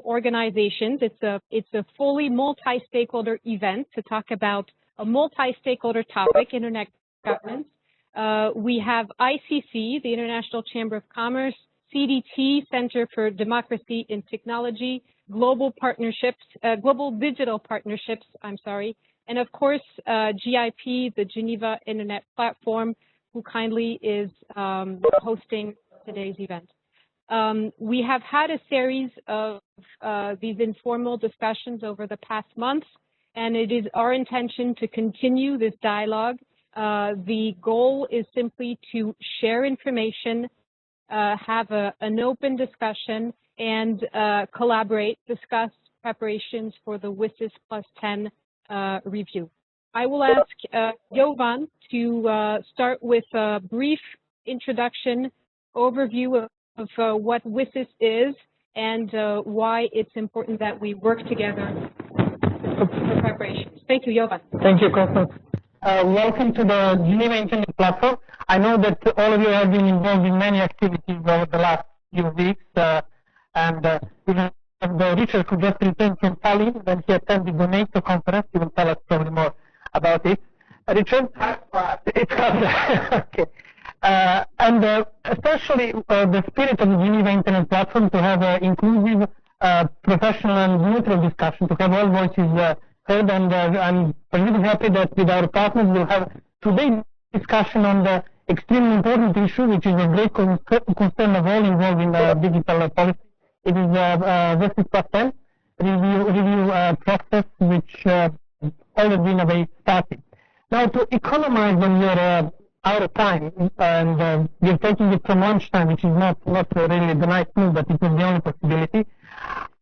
organizations. It's a fully multi-stakeholder event to talk about a multi-stakeholder topic, internet governance. We have ICC, the International Chamber of Commerce, CDT, Center for Democracy and Technology, Global Digital Partnerships, and of course, GIP, the Geneva Internet Platform, who kindly is hosting today's event. We have had a series of these informal discussions over the past months, and it is our intention to continue this dialogue. The goal is simply to share information, have an open discussion, and collaborate, discuss preparations for the WSIS+10 review. I will ask Jovan to start with a brief introduction, overview of what WSIS is and why it's important that we work together for preparations. Thank you, Jovan. Thank you, Constance. Welcome to the Geneva Internet Platform. I know that all of you have been involved in many activities over the last few weeks, and even Richard, who just returned from Tallinn when he attended the NATO conference, he will tell us probably more about it. Richard? It's okay. And especially the spirit of the Geneva Internet Platform to have an inclusive, professional and neutral discussion, to have all voices heard, and I'm really happy that with our partners we'll have today's discussion on the extremely important issue, which is a great concern of all involved in digital policy. It is WSIS+10 review process, which already in a way started. Now, to economize on your our time, and we're taking it from lunchtime, which is not really the nice move, but it was the only possibility.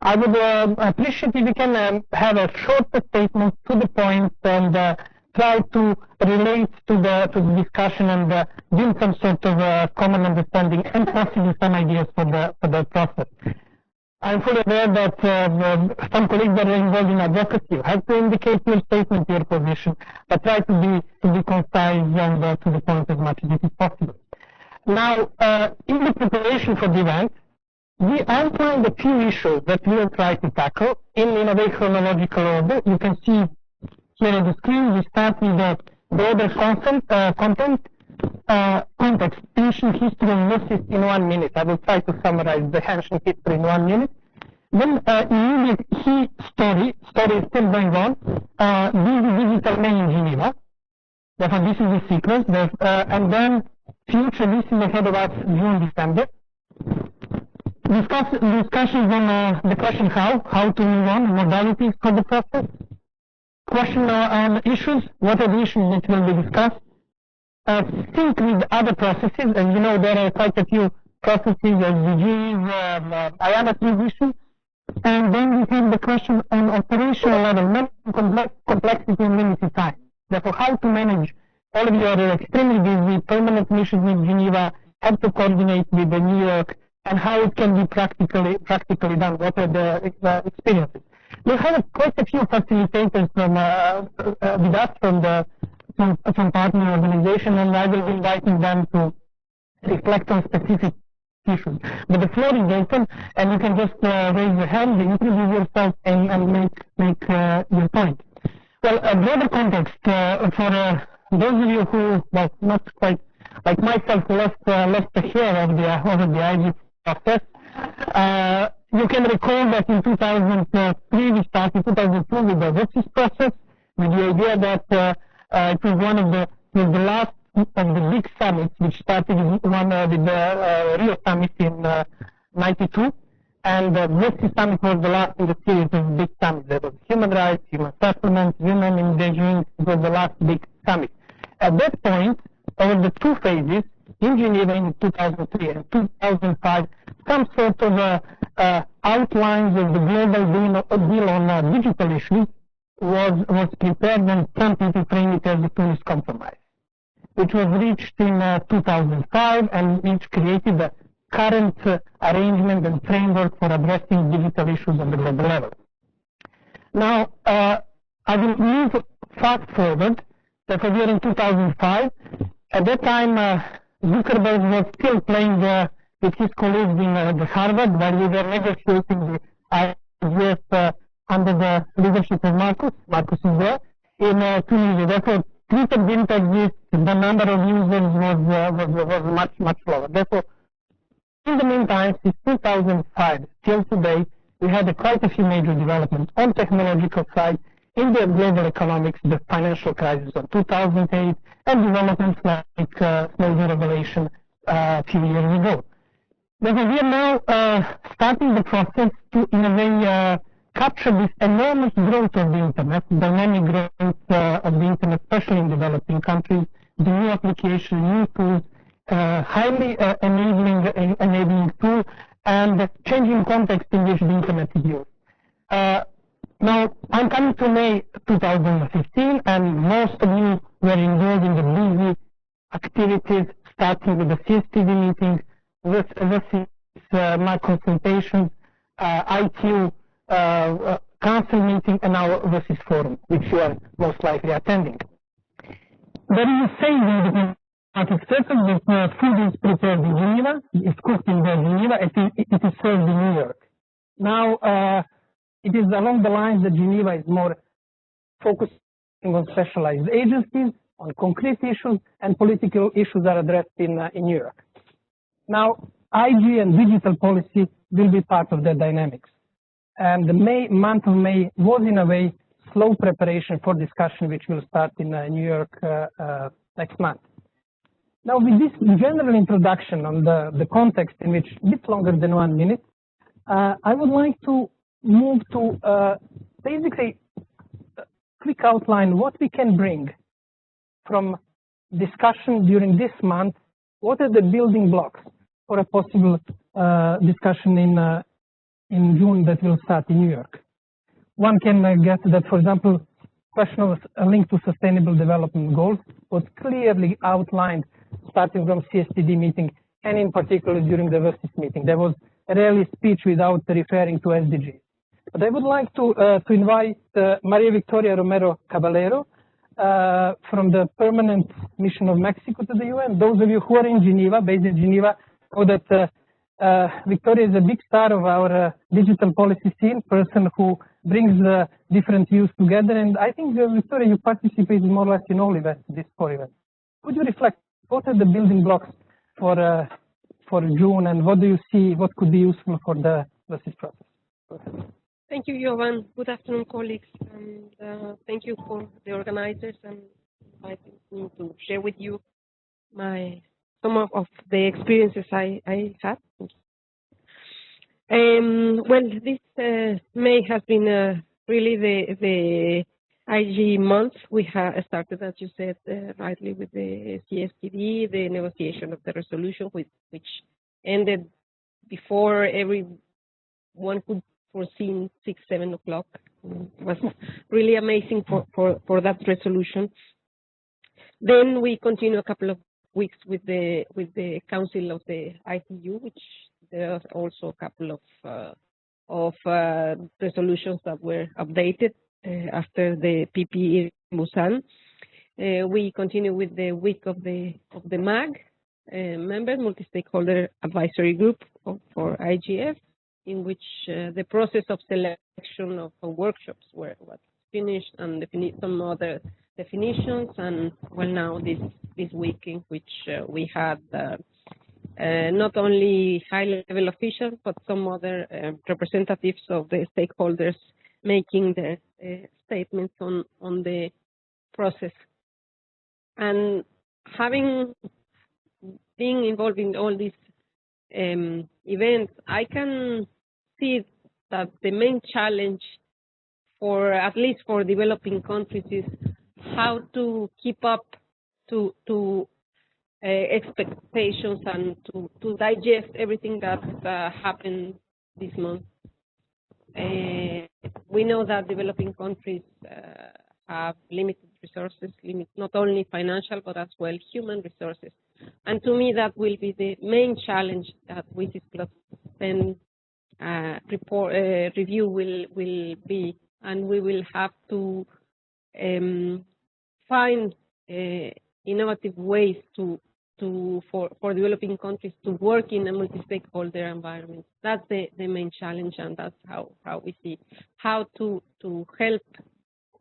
I would appreciate if we can have a shorter statement to the point and try to relate to the discussion and build some sort of common understanding and possibly some ideas for the process. I'm fully aware that some colleagues that are involved in advocacy. You have to indicate your statement, your position, but try to be concise and to the point as much as it is possible. Now, in the preparation for the event, we outlined a few issues that we will try to tackle in a very chronological order. You can see here on the screen. We start with the broader content, context, ancient history and WSIS in 1 minute. I will try to summarize the ancient history in 1 minute. Then immediate key story is still going on. This is digital mail in Geneva. Therefore, this is the sequence. And then future, this is ahead of us, June, December. Discussions on the question how to move on, modalities for the process. Question on issues, what are the issues that will be discussed. Sync with other processes, and you know there are quite a few processes, SDGs, IANA issues. And then we have the question on operational level, complexity and limited time. Therefore, how to manage all of your extremely busy permanent missions in Geneva, how to coordinate with New York, and how it can be practically done. What are the experiences? We have quite a few facilitators with us from partner organization, and I will be inviting them to reflect on specific issues. But the floor is open, and you can just raise your hand, introduce yourself, and make your point. Well, a broader context for those of you who, well, not quite like myself, lost a hair over the IG process. You can recall that in 2003 we started 2002 with the WSIS process, with the idea that it was one of the last of the big summits, which started with the Rio summit in '92, and the WSIS summit was the last in the series of big summits. There was human rights, human settlement, human engagement. It was the last big summit. At that point, over the two phases, in Geneva in 2003 and 2005, some sort of outlines of the global deal on digital issues was prepared, and some people frame it as the Tunis Compromise, which was reached in 2005 and which created the current arrangement and framework for addressing digital issues on the global level. Now, I will move fast forward. Therefore, we are in 2005. At that time, Zuckerberg was still playing with his colleagues in Harvard while we were negotiating the today, we had quite a few major developments on technological side in the global economics, the financial crisis of 2008, and developments like Snowden revelation a few years ago. Therefore, we are now starting the process to, in a way, capture this enormous growth of the Internet, dynamic growth of the Internet, especially in developing countries, the new application, new tools, highly enabling tool, and changing context in which the Internet is used. Now, I'm coming to May 2015, and most of you were involved in the busy activities, starting with the CSTD meeting, WSIS, my consultations, ITU council meeting, and now WSIS forum, which you are most likely attending. There is a saying in the diplomatic circle that food is prepared in Geneva, it's cooked in Geneva, it is served in New York. Now, it is along the lines that Geneva is more focusing on specialized agencies, on concrete issues, and political issues are addressed in New York. Now, IG and digital policy will be part of the dynamics. And the month of May was, in a way, slow preparation for discussion, which will start in New York next month. Now, with this general introduction on the context, in which a bit longer than 1 minute, I would like to move to basically a quick outline what we can bring from discussion during this month. What are the building blocks for a possible discussion in June that will start in New York? One can get that, for example, question of a link to sustainable development goals was clearly outlined starting from CSTD meeting and in particular during the WSIS meeting. There was rarely speech without referring to SDGs. But I would like to invite Maria Victoria Romero Caballero from the Permanent Mission of Mexico to the UN. Those of you who are in Geneva, based in Geneva, know that Victoria is a big star of our digital policy scene, person who brings different views together. And I think, Victoria, you participated more or less in all events, these 4 events. Could you reflect, what are the building blocks for June, and what do you see, what could be useful for the WSIS process? Thank you, Jovan. Good afternoon, colleagues. And thank you for the organizers and inviting me to share with you some of the experiences I had. Well, this May has been really the IG month. We have started, as you said, rightly with the CSTD, the negotiation of the resolution, which ended before everyone could foresee 6, 7 o'clock. It was really amazing for that resolution. Then we continue a couple of weeks with the Council of the ITU, which there are also a couple of resolutions that were updated after the PP in Busan. We continue with the week of the MAG member, multi-stakeholder advisory group for IGF, in which the process of selection of workshops was finished and some other definitions. And well, now this week in which we had not only high-level officials, but some other representatives of the stakeholders making their statements on the process. And having been involved in all these events, I can see that the main challenge at least for developing countries, is how to keep up to expectations and to digest everything that happened this month. We know that developing countries have limited resources, not only financial, but as well human resources. And to me, that will be the main challenge that WSIS+10 review will be. And we will have to find innovative ways for developing countries to work in a multi-stakeholder environment. That's the main challenge, and that's how we see how to help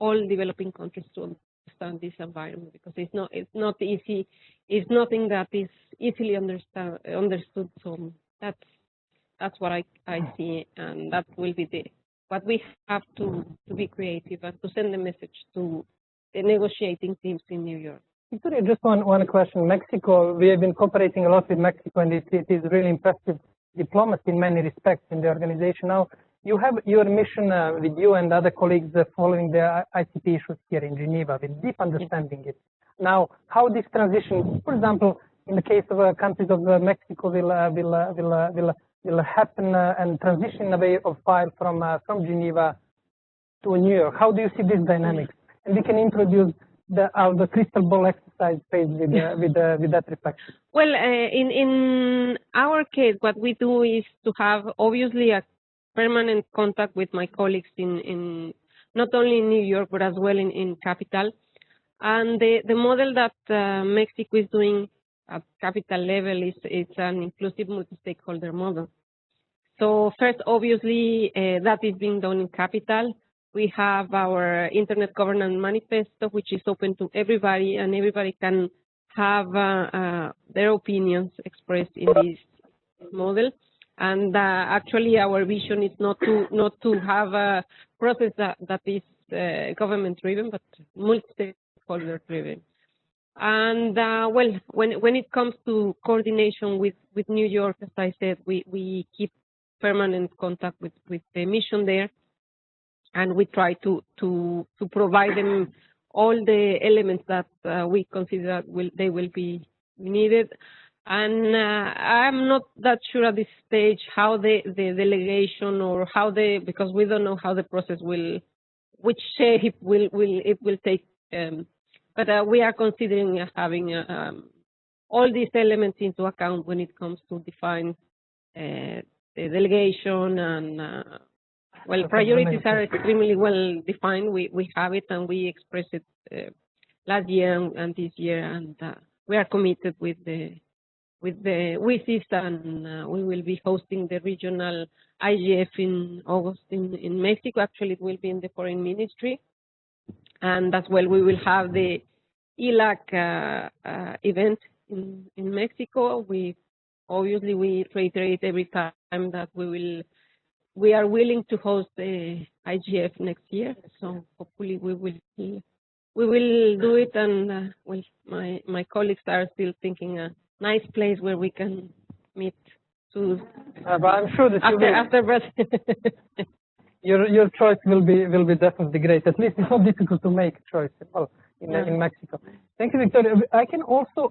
all developing countries to understand this environment, because it's not easy. It's nothing that is easily understood. So that's That's what I see, and that will be what we have to be creative and to send a message to the negotiating teams in New York. Victoria, just one question. Mexico, we have been cooperating a lot with Mexico, and it is really impressive diplomacy in many respects in the organization. Now, you have your mission with you and other colleagues following the ICT issues here in Geneva with deep understanding it. Now, how this transition, for example, in the case of countries of Mexico, will happen and transition away of file from Geneva to New York. How do you see this dynamics? And we can introduce the crystal ball exercise phase with that reflection. Well, in our case, what we do is to have obviously a permanent contact with my colleagues in not only in New York but as well in capital. And the model that Mexico is doing at capital level is an inclusive multi-stakeholder model. So first, obviously, that is being done in capital. We have our Internet Governance Manifesto, which is open to everybody, and everybody can have their opinions expressed in this model. And actually, our vision is not to have a process that is government-driven, but multi-stakeholder-driven. And well, when it comes to coordination with New York, as I said, we keep permanent contact with the mission there, and we try to provide them all the elements that we consider they will be needed. And I'm not that sure at this stage how the delegation or how because we don't know how the process which shape it will take. But we are considering having all these elements into account when it comes to define the delegation and well, priorities are extremely well defined. We have it and we expressed it last year and this year, and we are committed with the WSIS, and we will be hosting the regional IGF in August in Mexico. Actually, it will be in the Foreign Ministry, and as well we will have the ELAC event in Mexico. We reiterate every time that we are willing to host the IGF next year. So hopefully we will do it, and well, my colleagues are still thinking a nice place where we can meet. To but I'm sure that after your choice will be definitely great. At least it's not difficult to make a choice in Mexico. Thank you, Victoria. I can also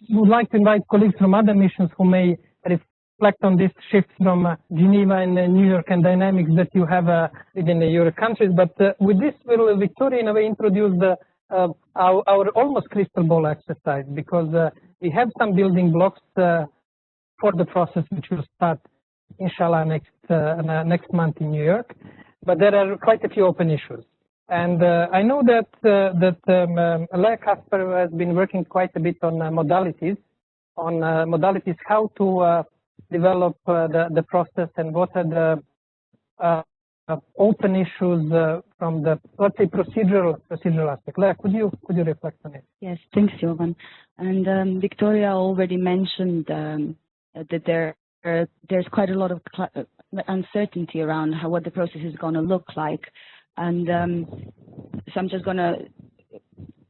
would like to invite colleagues from other missions who may reflect on this shift from Geneva and New York and dynamics that you have within your countries. But with this, will Victoria in a way introduce our almost crystal ball exercise, because we have some building blocks for the process which will start, inshallah, next month in New York. But there are quite a few open issues. And I know that Lea Kasper has been working quite a bit on modalities, how to develop the process and what are the open issues from the, let's say, procedural aspect. Lea, could you reflect on it? Yes, thanks, Jovan. And Victoria already mentioned that there's quite a lot of uncertainty around what the process is going to look like. And so I'm just going to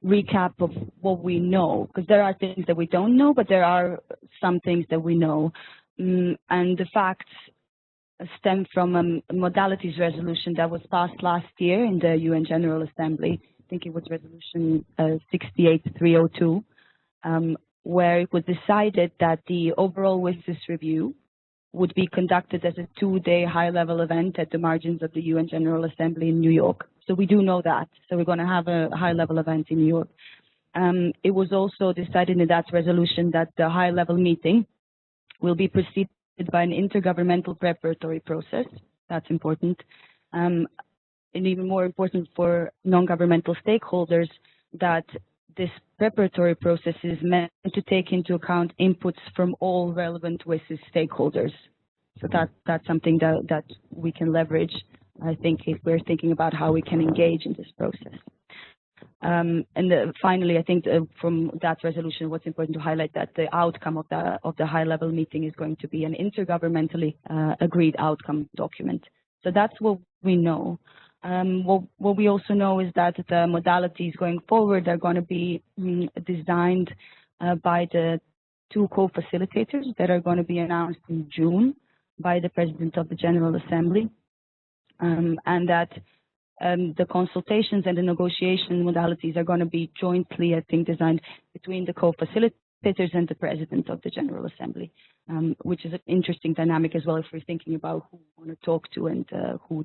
recap of what we know, because there are things that we don't know, but there are some things that we know. And the facts stem from a modalities resolution that was passed last year in the UN General Assembly. I think it was resolution 68302, where it was decided that the overall WSIS review would be conducted as a 2-day high-level event at the margins of the UN General Assembly in New York. So we do know that. So we're going to have a high-level event in New York. It was also decided in that resolution that the high-level meeting will be preceded by an intergovernmental preparatory process. That's important. And even more important for non-governmental stakeholders, that this preparatory process is meant to take into account inputs from all relevant WSIS stakeholders. So that's something that we can leverage, I think, if we're thinking about how we can engage in this process. Finally, I think from that resolution, what's important to highlight that the outcome of the high-level meeting is going to be an intergovernmentally agreed outcome document. So that's what we know. What we also know is that the modalities going forward are going to be designed by the two co-facilitators that are going to be announced in June by the President of the General Assembly, and that the consultations and the negotiation modalities are going to be jointly, I think, designed between the co-facilitators and the President of the General Assembly, which is an interesting dynamic as well if we're thinking about who we want to talk to and who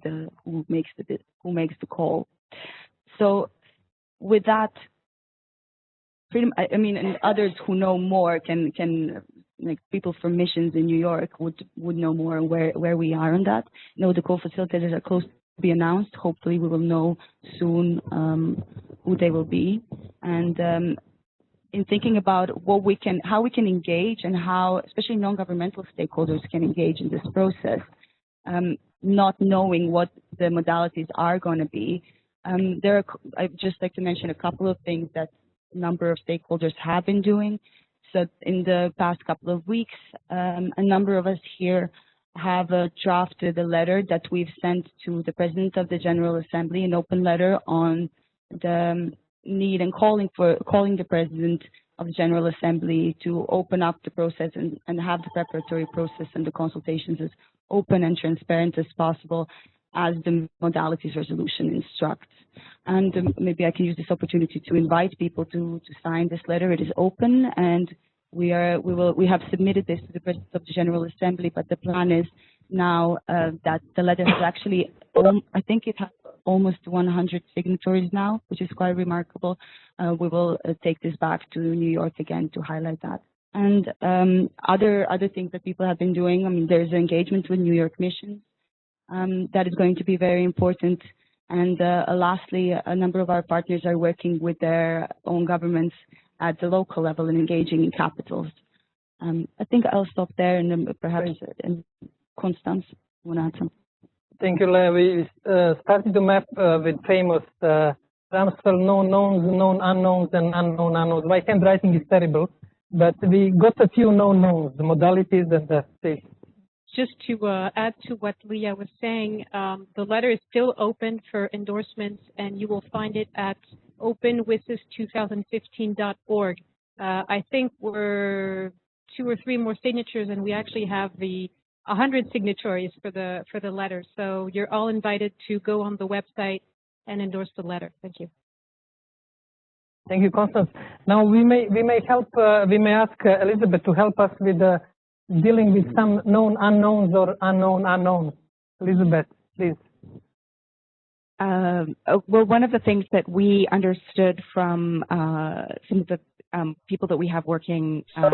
makes the call. So with that, I mean, and others who know more can like people from missions in New York would know more where we are on that. No, the co-facilitators are close to be announced. Hopefully, we will know soon who they will be. And in thinking about how we can engage and how, especially non-governmental stakeholders can engage in this process, not knowing what the modalities are going to be. I'd just like to mention a couple of things that a number of stakeholders have been doing. So in the past couple of weeks, a number of us here have drafted a letter that we've sent to the President of the General Assembly, an open letter on the need and calling the President of the General Assembly to open up the process and have the preparatory process and the consultations as open and transparent as possible as the modalities resolution instructs. And maybe I can use this opportunity to invite people to sign this letter. It is open, and we have submitted this to the President of the General Assembly, but the plan is now that the letter has actually, I think it has almost 100 signatories now, which is quite remarkable. We will take this back to New York again to highlight that. And other things that people have been doing, I mean, there's engagement with New York missions. That is going to be very important. And lastly, a number of our partners are working with their own governments at the local level and engaging in capitals. I think I'll stop there, and then perhaps Constance, you want to add something? Thank you, Leah. We started the map with famous Ramsfeld known knowns, known unknowns, and unknown unknowns. My handwriting is terrible, but we got a few known knowns, the modalities and the state. Just to add to what Leah was saying, the letter is still open for endorsements, and you will find it at openWSIS2015.org. I think we're 2 or 3 more signatures, and we actually have the 100 signatories for the letter. So you're all invited to go on the website and endorse the letter. Thank you. Thank you, Constance. Now we may ask Elizabeth to help us with dealing with some known unknowns or unknown unknowns. Elizabeth, please. Well, one of the things that we understood from some of the people that we have working with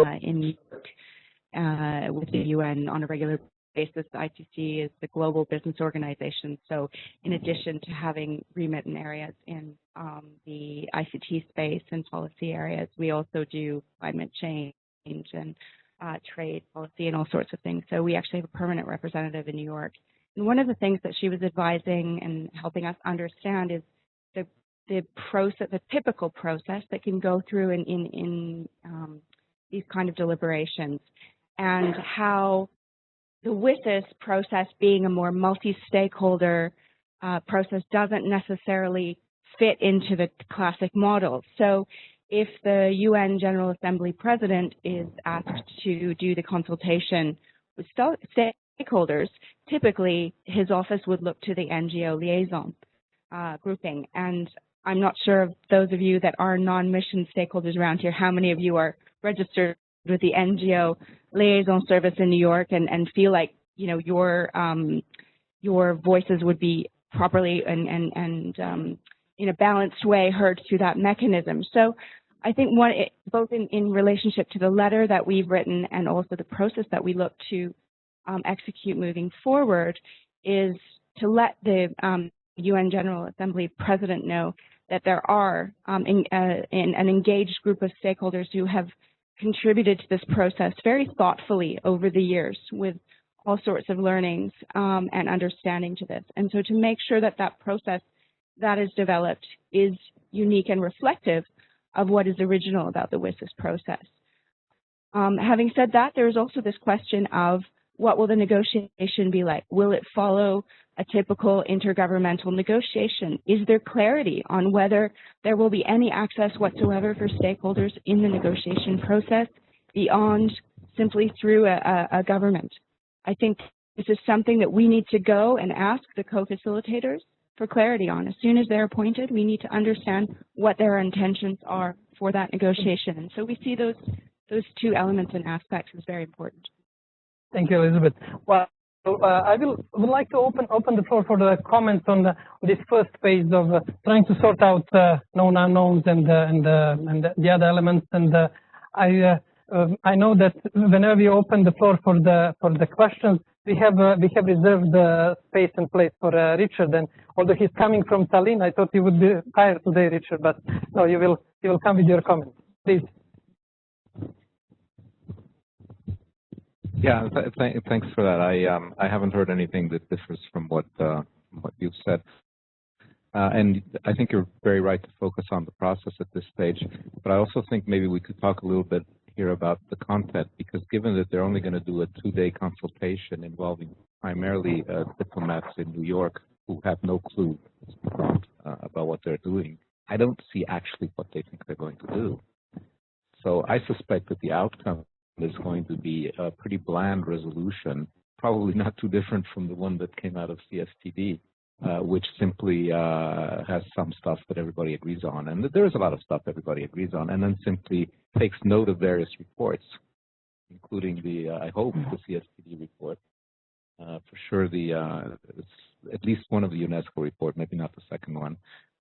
the UN on a regular basis, the ICC is the global business organization. So in addition to having remit in areas in the ICT space and policy areas, we also do climate change and trade policy and all sorts of things. So we actually have a permanent representative in New York. And one of the things that she was advising and helping us understand is the process, the typical process that can go through in these kind of deliberations, and how the WSIS process, being a more multi-stakeholder process, doesn't necessarily fit into the classic model. So if the UN General Assembly President is asked to do the consultation with stakeholders, typically his office would look to the NGO liaison grouping. And I'm not sure of those of you that are non-mission stakeholders around here, how many of you are registered with the NGO liaison service in New York and feel like, you know, your voices would be properly and in a balanced way heard through that mechanism. So I think both in relationship to the letter that we've written and also the process that we look to execute moving forward is to let the UN General Assembly President know that there are an engaged group of stakeholders who have contributed to this process very thoughtfully over the years with all sorts of learnings and understanding to this. And so to make sure that that process that is developed is unique and reflective of what is original about the WSIS process. Having said that, there is also this question of what will the negotiation be like? Will it follow a typical intergovernmental negotiation? Is there clarity on whether there will be any access whatsoever for stakeholders in the negotiation process beyond simply through a government? I think this is something that we need to go and ask the co-facilitators for clarity on. As soon as they're appointed, we need to understand what their intentions are for that negotiation. And so we see those two elements and aspects as very important. Thank you, Elizabeth. Well, I would like to open the floor for the comments on this first phase of trying to sort out known unknowns and the other elements. And I know that whenever we open the floor for the questions, we have reserved the space and place for Richard. And although he's coming from Tallinn, I thought he would be tired today, Richard. But no, you will come with your comments, please. Yeah, thanks for that. I haven't heard anything that differs from what you've said, and I think you're very right to focus on the process at this stage. But I also think maybe we could talk a little bit here about the content, because given that they're only going to do a 2-day consultation involving primarily diplomats in New York who have no clue about what they're doing, I don't see actually what they think they're going to do. So I suspect that the outcome is going to be a pretty bland resolution, probably not too different from the one that came out of CSTD, which simply has some stuff that everybody agrees on. And there is a lot of stuff everybody agrees on, and then simply takes note of various reports, including I hope, the CSTD report. For sure, at least one of the UNESCO report, maybe not the second one,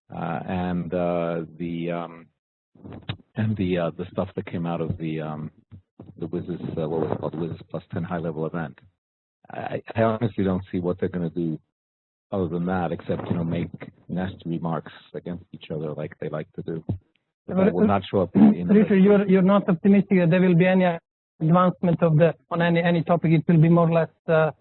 and the stuff that came out of the WSIS, what was it called, WSIS+10 high-level event. I honestly don't see what they're going to do other than that, except make nasty remarks against each other like they like to do. But that will not show up in the Richard, you're not optimistic that there will be any advancement on any topic. It will be more or less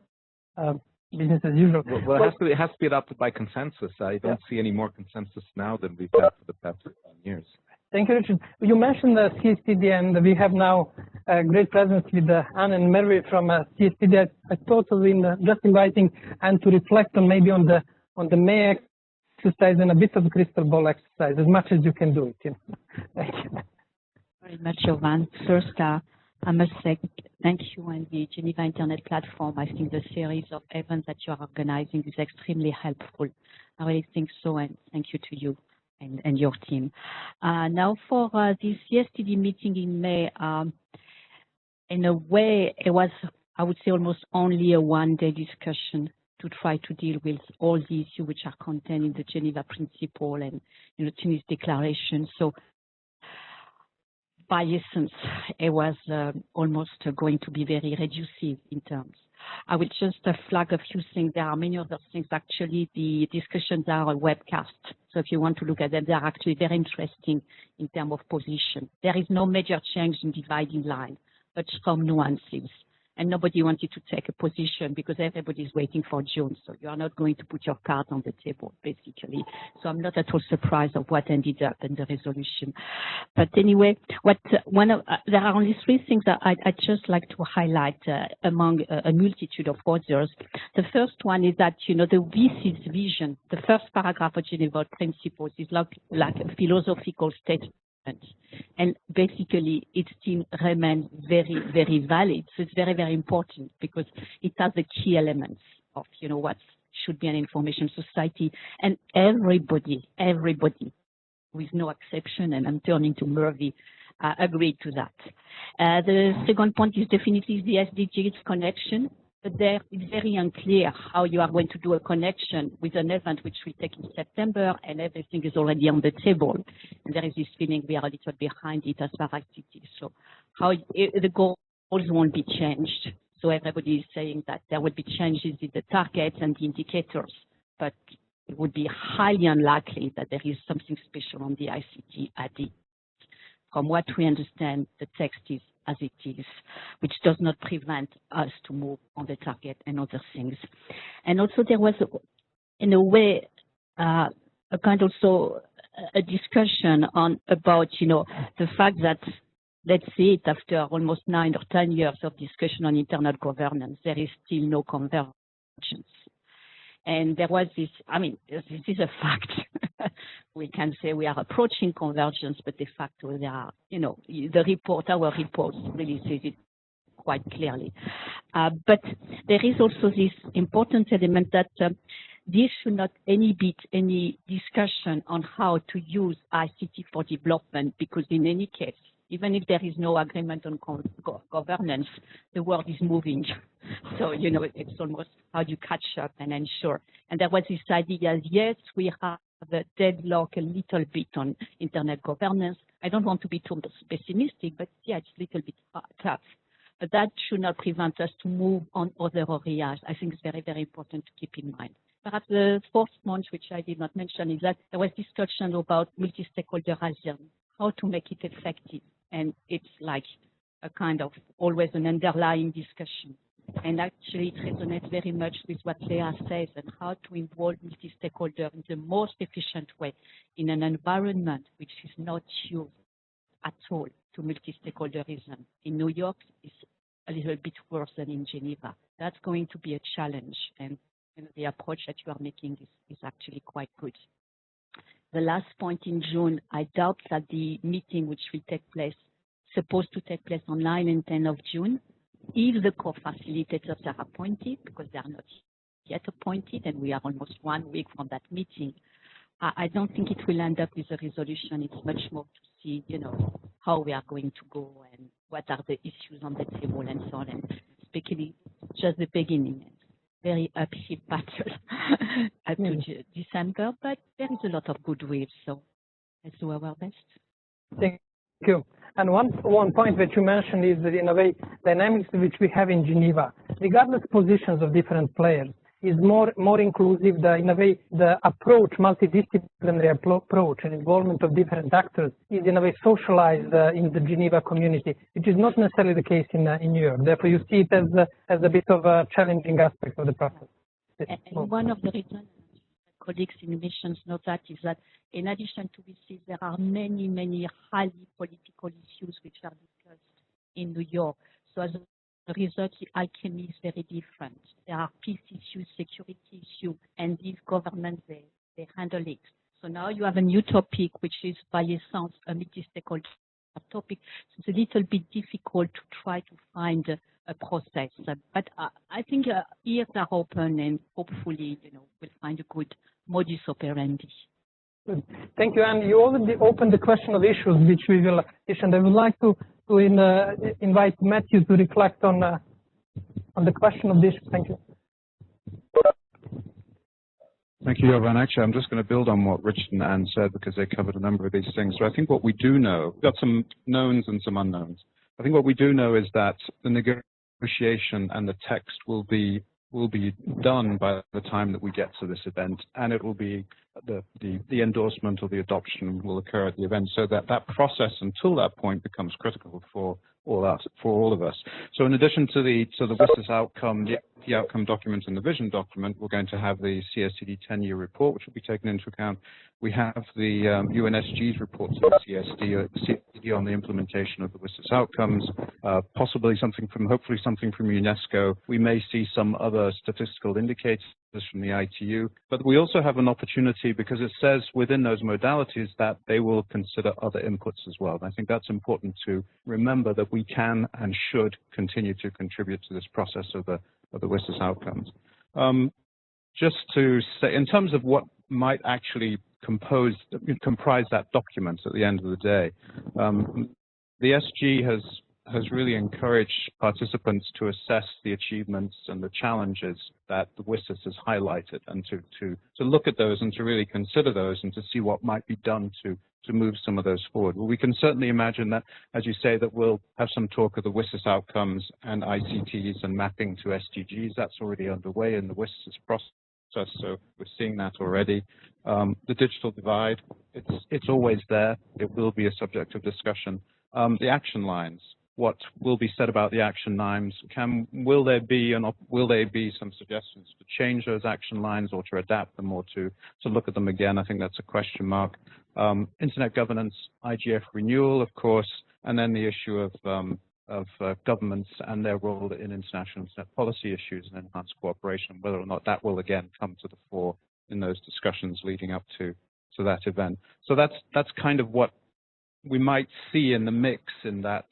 business as usual. Well, it has to be adopted by consensus. I don't see any more consensus now than we've had for the past 10 years. Thank you, Richard. You mentioned the CSTD, and we have now a great presence with Anne and Mary from CSTD. I thought of just inviting Anne to reflect on maybe on the May exercise and a bit of the crystal ball exercise, as much as you can do it. Thank you. Very much, Jovan. First, I must say thank you and the Geneva Internet Platform. I think the series of events that you are organizing is extremely helpful. I really think so, and thank you to you and your team. Now for this CSTD meeting in May, in a way, it was, I would say, almost only a one-day discussion to try to deal with all the issues which are contained in the Geneva Principle and Tunis Declaration. So by essence, it was almost going to be very reducive in terms. I will just flag a few things. There are many other things. Actually, the discussions are a webcast. So if you want to look at them, they are actually very interesting in terms of position. There is no major change in dividing line, but some nuances. And nobody wanted to take a position because everybody is waiting for June. So you are not going to put your card on the table, basically. So I'm not at all surprised of what ended up in the resolution. But anyway, there are only 3 things that I'd just like to highlight among a multitude of others. The first one is that, the WSIS vision, the first paragraph of Geneva Principles is like a philosophical statement. And basically, it still remains very, very valid. So it's very, very important because it has the key elements of, what should be an information society. And everybody, with no exception, and I'm turning to Murphy, agreed to that. The second point is definitely the SDGs connection. But there it's very unclear how you are going to do a connection with an event which will take in September, and everything is already on the table. And there is this feeling we are a little behind it as far as it is. So how the goals won't be changed. So everybody is saying that there will be changes in the targets and the indicators, but it would be highly unlikely that there is something special on the ICT AD. From what we understand, the text is as it is, which does not prevent us to move on the target and other things. And also there was, in a way, a kind also a discussion on about, you know, the fact that, let's see it, after almost 9 or 10 years of discussion on internet governance, there is still no convergence. And there was this, I mean, this is a fact. We can say we are approaching convergence, but de facto they are, you know, our report really says it quite clearly. But there is also this important element that this should not be any discussion on how to use ICT for development, because in any case, even if there is no agreement on governance, the world is moving. So, you know, it's almost how you catch up and ensure. And there was this idea, yes, we have a deadlock a little bit on internet governance. I don't want to be too pessimistic, but yeah, it's a little bit tough. But that should not prevent us to move on other areas. I think it's very, very important to keep in mind. Perhaps the fourth point, which I did not mention, is that there was discussion about multi-stakeholder ASEAN, how to make it effective. And it's like a kind of always an underlying discussion. And actually, it resonates very much with what Leah says and how to involve multi-stakeholder in the most efficient way in an environment which is not used at all to multi-stakeholderism. In New York, it's a little bit worse than in Geneva. That's going to be a challenge. And you know, the approach that you are making is actually quite good. The last point in June, I doubt that the meeting which will take place, supposed to take place on 9 and 10 of June, if the co-facilitators are appointed, because they are not yet appointed, and we are almost 1 week from that meeting, I don't think it will end up with a resolution. It's much more to see, you know, how we are going to go and what are the issues on the table and so on. And speaking just the beginning. Very uphill battle up to December, but there is a lot of goodwill, so let's do our best. Thank you. And one point that you mentioned is that in a way, dynamics which we have in Geneva, regardless positions of different players, is more inclusive. In a way, the approach, multidisciplinary approach and involvement of different actors is in a way socialized in the Geneva community, which is not necessarily the case in New York. Therefore, you see it as a bit of a challenging aspect of the process. And one of the reasons colleagues in missions know that is that in addition to WSIS, there are many, many highly political issues which are discussed in New York. So as the result, the alchemy is very different. There are peace issues, security issues, and these governments, they handle it. So now you have a new topic, which is by essence a multi-stakeholder topic. So it's a little bit difficult to try to find a process. But I think ears are open, and hopefully, you know, we'll find a good modus operandi. Good. Thank you. And you already opened the question of issues, which we will and I would like to invite Matthew to reflect on the question of this. Thank you. Thank you, Jovan. Actually, I'm just going to build on what Richard and Anne said because they covered a number of these things. So I think what we do know, we've got some knowns and some unknowns. I think what we do know is that the negotiation and the text will be done by the time that we get to this event, and it will be the endorsement or the adoption will occur at the event, so that process until that point becomes critical for all of us. So in addition to the WSIS outcome, the outcome document and the vision document, we're going to have the CSCD 10-year report, which will be taken into account. We have the UNSG's report to the CSCD on the implementation of the WSIS outcomes, possibly hopefully something from UNESCO. We may see some other statistical indicators from the ITU, but we also have an opportunity because it says within those modalities that they will consider other inputs as well. And I think that's important to remember, that we can and should continue to contribute to this process of the WSIS outcomes. Just to say, in terms of what might actually comprise that document at the end of the day, the SG has really encouraged participants to assess the achievements and the challenges that the WSIS has highlighted, and to look at those and to really consider those and to see what might be done to move some of those forward. Well, we can certainly imagine that, as you say, that we'll have some talk of the WSIS outcomes and ICTs and mapping to SDGs. That's already underway in the WSIS process, so we're seeing that already. The digital divide, it's always there. It will be a subject of discussion. The action lines. what will be said about the action lines. Will there be some suggestions to change those action lines or to adapt them or to look at them again? I think that's a question mark. Internet governance, IGF renewal, of course, and then the issue of governments and their role in international internet policy issues and enhanced cooperation, whether or not that will again come to the fore in those discussions leading up to that event. So that's kind of what we might see in the mix in that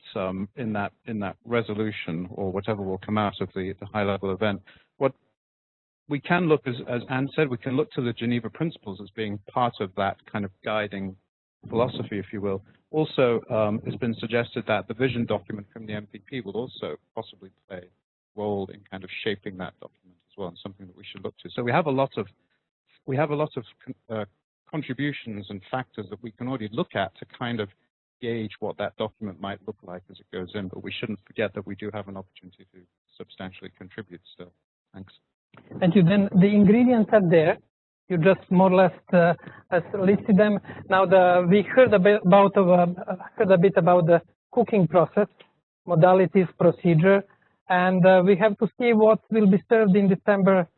resolution or whatever will come out of the high-level event. What we can look, as Anne said, we can look to the Geneva Principles as being part of that kind of guiding philosophy, if you will. Also, it's been suggested that the vision document from the MPP will also possibly play a role in kind of shaping that document as well, and something that we should look to. So we have a lot of contributions and factors that we can already look at to kind of gauge what that document might look like as it goes in, but we shouldn't forget that we do have an opportunity to substantially contribute still. Thanks. Thank you. Then the ingredients are there. You just more or less listed them. Now we heard a bit about the cooking process, modalities, procedure, and we have to see what will be served in December.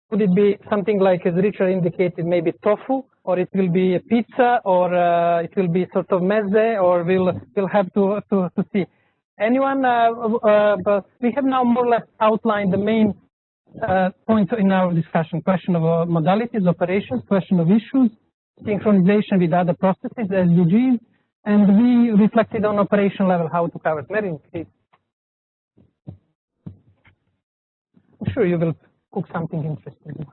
Would it be something like, as Richard indicated, maybe tofu, or it will be a pizza, or it will be sort of meze, or we'll have to see. Anyone? But we have now more or less outlined the main points in our discussion: question of modalities, operations, question of issues, synchronization with other processes, SDGs, and we reflected on operation level how to cover it. Marilyn, please. I'm sure you will cook something interesting.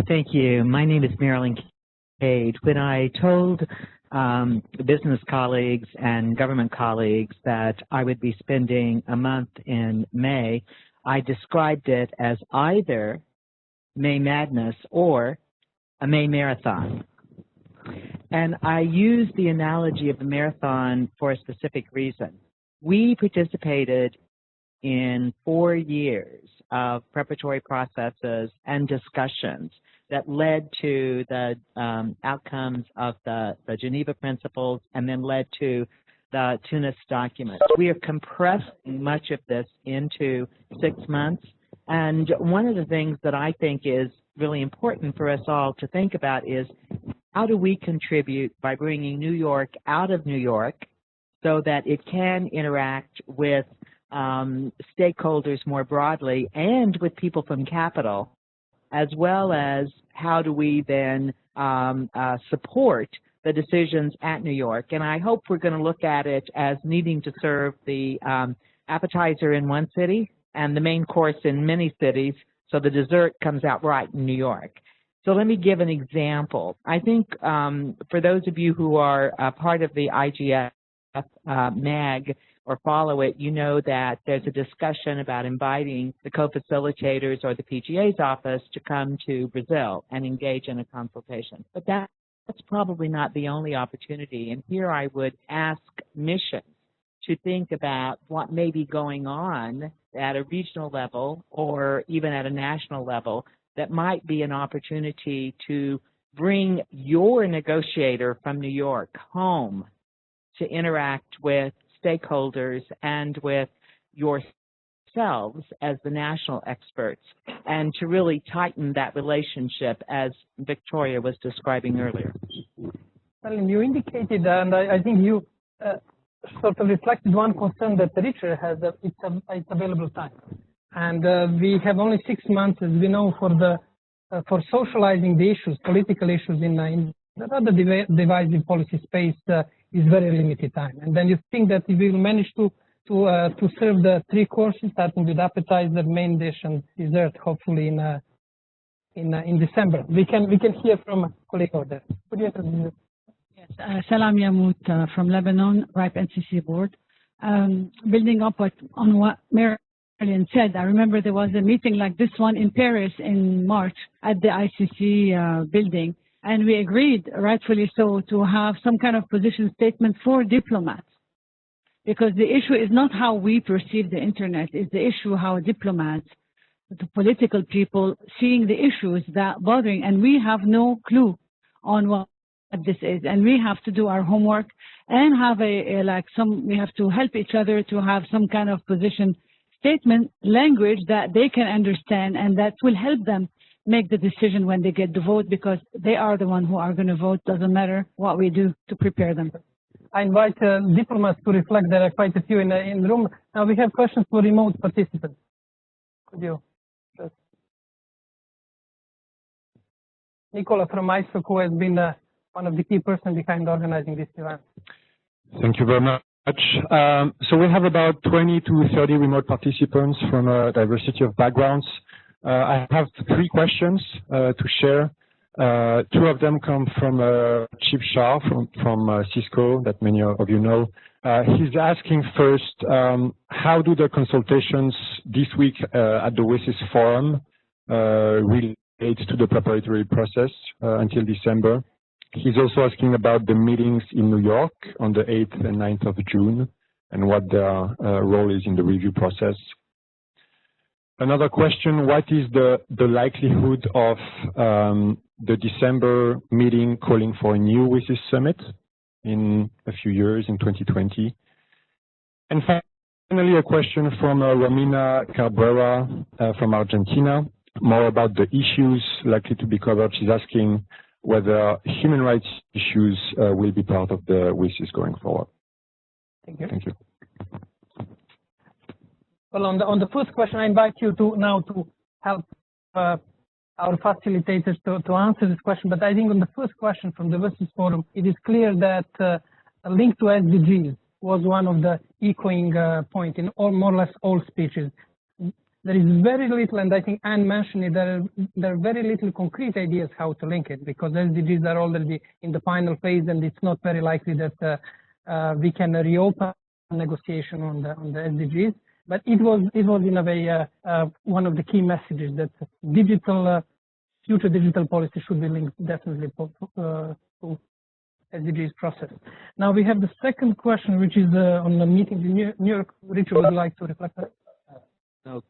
Thank you. My name is Marilyn Cade. When I told business colleagues and government colleagues that I would be spending a month in May, I described it as either May Madness or a May Marathon. And I use the analogy of a marathon for a specific reason. We participated in 4 years of preparatory processes and discussions that led to the outcomes of the Geneva Principles and then led to the Tunis documents. We are compressing much of this into 6 months, and one of the things that I think is really important for us all to think about is how do we contribute by bringing New York out of New York so that it can interact with stakeholders more broadly and with people from capital, as well as how do we then support the decisions at New York. And I hope we're going to look at it as needing to serve the appetizer in one city and the main course in many cities, so the dessert comes out right in New York. So let me give an example. I think for those of you who are part of the IGF MAG or follow it, you know that there's a discussion about inviting the co-facilitators or the PGA's office to come to Brazil and engage in a consultation. But that's probably not the only opportunity. And here I would ask missions to think about what may be going on at a regional level or even at a national level that might be an opportunity to bring your negotiator from New York home to interact with stakeholders and with yourselves as the national experts, and to really tighten that relationship as Victoria was describing earlier. Well, you indicated, and I think you sort of reflected one concern that Richard has, that it's available time. And we have only 6 months, as we know, for socializing the issues, political issues in the other divisive policy space is very limited time. And then you think that we will manage to serve the 3 courses, starting with appetizer, main dish, and dessert, hopefully in December. We can hear from a colleague over there. Could you Yes, Salam Yamout from Lebanon, RIPE NCC board. Building up on what Marilyn said, I remember there was a meeting like this one in Paris in March at the ICC building. And we agreed, rightfully so, to have some kind of position statement for diplomats. Because the issue is not how we perceive the internet, it's the issue how diplomats, the political people, seeing the issues that bothering, and we have no clue on what this is, and we have to do our homework and have we have to help each other to have some kind of position statement language that they can understand, and that will help them make the decision when they get to vote, because they are the ones who are going to vote. Doesn't matter what we do to prepare them. I invite diplomats to reflect. There are quite a few in the room. Now we have questions for remote participants. Could you? Nicola from ISOC, who has been one of the key persons behind organizing this event. Thank you very much. So we have about 20 to 30 remote participants from a diversity of backgrounds. I have 3 questions to share. 2 of them come from Chief Shah from Cisco, that many of you know. He's asking first, how do the consultations this week at the WSIS forum relate to the preparatory process until December? He's also asking about the meetings in New York on the 8th and 9th of June and what their role is in the review process. Another question, what is the likelihood of the December meeting calling for a new WSIS summit in a few years, in 2020? And finally, a question from Romina Cabrera from Argentina, more about the issues likely to be covered. She's asking whether human rights issues will be part of the WSIS going forward. Thank you. Thank you. Well, on the first question, I invite you to help our facilitators to answer this question. But I think on the first question from the WSIS forum, it is clear that a link to SDGs was one of the echoing point in more or less all speeches. There is very little, and I think Anne mentioned it, there are very little concrete ideas how to link it, because SDGs are already in the final phase, and it's not very likely that we can reopen negotiation on the SDGs. But it was in a way one of the key messages that future digital policy should be linked definitely to SDGs process. Now we have the second question, which is on the meeting in New York. Richard would like to reflect on it. No,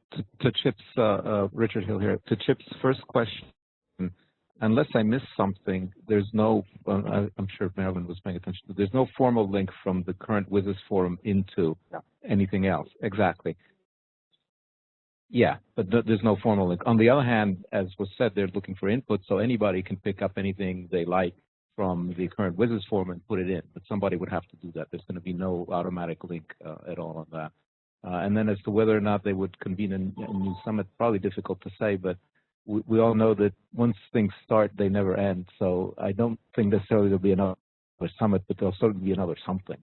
to Chip's, Richard Hill here, to Chip's first question, unless I missed something, there's no, I'm sure Marilyn was paying attention, there's no formal link from the current WSIS forum into anything else. Exactly. Yeah, but there's no formal link. On the other hand, as was said, they're looking for input, so anybody can pick up anything they like from the current WSIS forum and put it in, but somebody would have to do that. There's going to be no automatic link at all on that. And then as to whether or not they would convene a new summit, probably difficult to say, but we all know that once things start, they never end. So I don't think necessarily there'll be another summit, but there'll certainly be another something.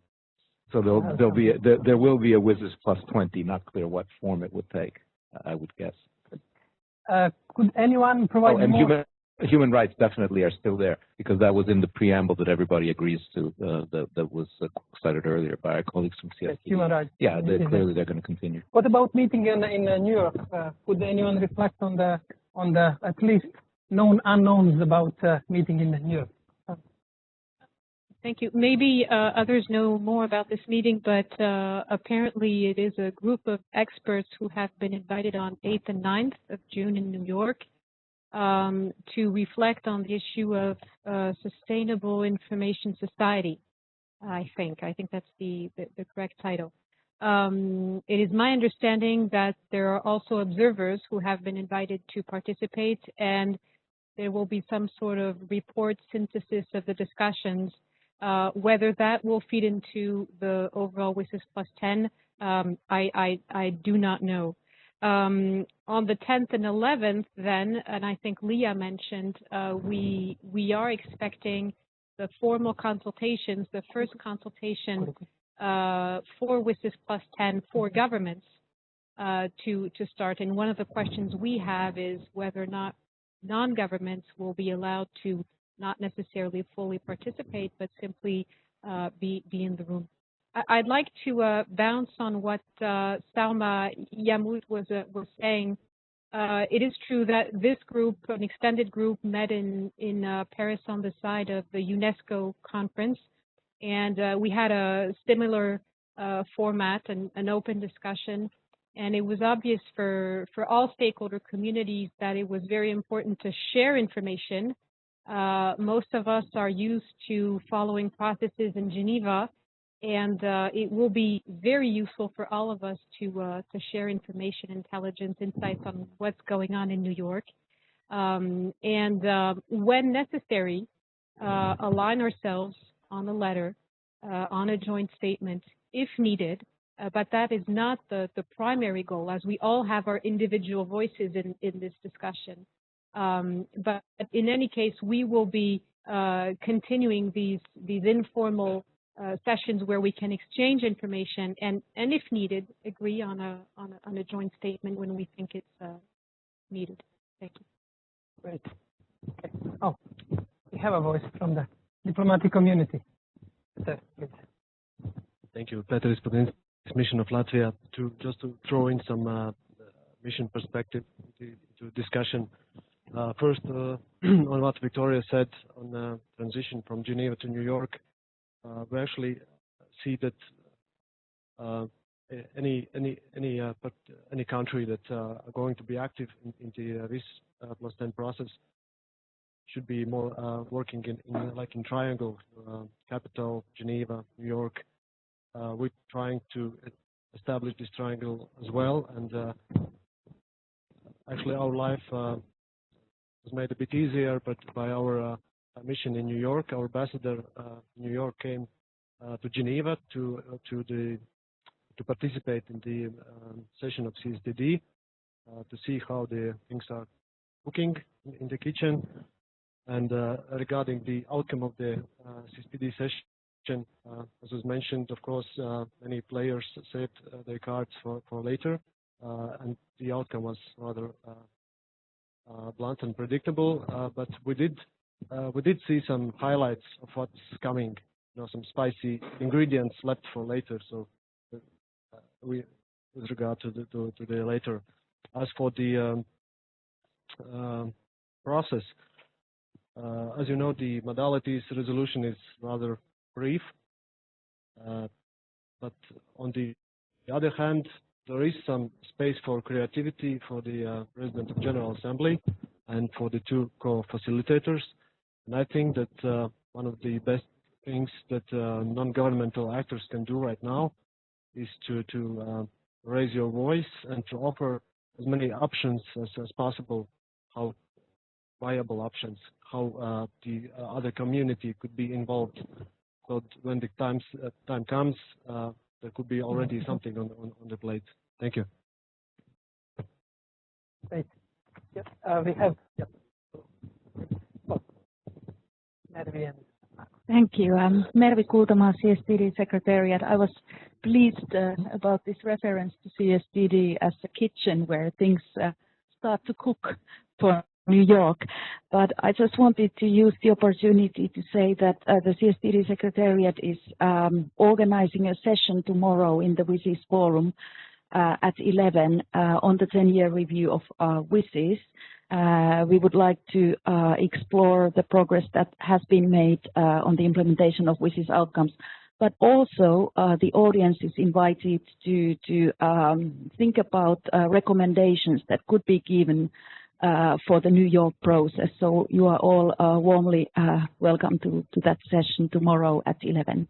So there will be a WSIS +20, not clear what form it would take, I would guess. Could anyone provide more? Human rights definitely are still there, because that was in the preamble that everybody agrees to, that was cited earlier by our colleagues from CST. Human rights. Yeah, clearly they're going to continue. What about meeting in New York? Could anyone reflect on the at least known unknowns about meeting in New York? Thank you. Maybe others know more about this meeting, but apparently it is a group of experts who have been invited on 8th and 9th of June in New York to reflect on the issue of sustainable information society. I think that's the correct title. It is my understanding that there are also observers who have been invited to participate, and there will be some sort of report synthesis of the discussions. Whether that will feed into the overall WSIS +10, I do not know. On the 10th and 11th, then, and I think Leah mentioned, we are expecting the formal consultations, the first consultation for WSIS +10 for governments to start. And one of the questions we have is whether or not non-governments will be allowed to not necessarily fully participate, but simply be in the room. I'd like to bounce on what Salma Yammoud was saying. It is true that this group, an extended group, met in Paris on the side of the UNESCO conference, and we had a similar format, an open discussion, and it was obvious for all stakeholder communities that it was very important to share information Most of us are used to following processes in Geneva, and it will be very useful for all of us to share information, intelligence, insights on what's going on in New York. And when necessary, align ourselves on a letter, on a joint statement, if needed. But that is not the primary goal, as we all have our individual voices in this discussion. But in any case, we will be continuing these informal sessions where we can exchange information and if needed, agree on a joint statement when we think it's needed. Thank you. Great. Okay. Oh, we have a voice from the diplomatic community. Thank you, Peter Spodin, mission of Latvia. Just to throw in some mission perspective to discussion. First, on what Victoria said on the transition from Geneva to New York, we actually see that any country that are going to be active in the WSIS+10 process should be more working in triangle, capital, Geneva, New York. We're trying to establish this triangle as well, and actually our life was made a bit easier, but by our mission in New York, our ambassador in New York came to Geneva to participate in the session of CSDD to see how the things are cooking in the kitchen. And regarding the outcome of the CSDD session, as was mentioned, of course, many players saved their cards for later, and the outcome was rather blunt and predictable. But we did see some highlights of what's coming, some spicy ingredients left for later. So with regard to the later, as for the process, as you know, the modalities resolution is rather brief, but on the other hand, there is some space for creativity for the President of General Assembly and for the two co-facilitators. And I think that one of the best things that non-governmental actors can do right now is to raise your voice and to offer as many options as possible, how viable options, how the other community could be involved. So when the time comes, there could be already something on the plate. Thank you. Great. Yes, we have. Yep. Oh. Thank you. Mervi Kultamaa, CSDD Secretariat. I was pleased about this reference to CSDD as a kitchen where things start to cook for New York. But I just wanted to use the opportunity to say that the CSDD Secretariat is organizing a session tomorrow in the WSIS forum at 11 on the 10-year review of WSIS. We would like to explore the progress that has been made on the implementation of WSIS outcomes, but also the audience is invited to think about recommendations that could be given for the New York process. So you are all warmly welcome to that session tomorrow at 11.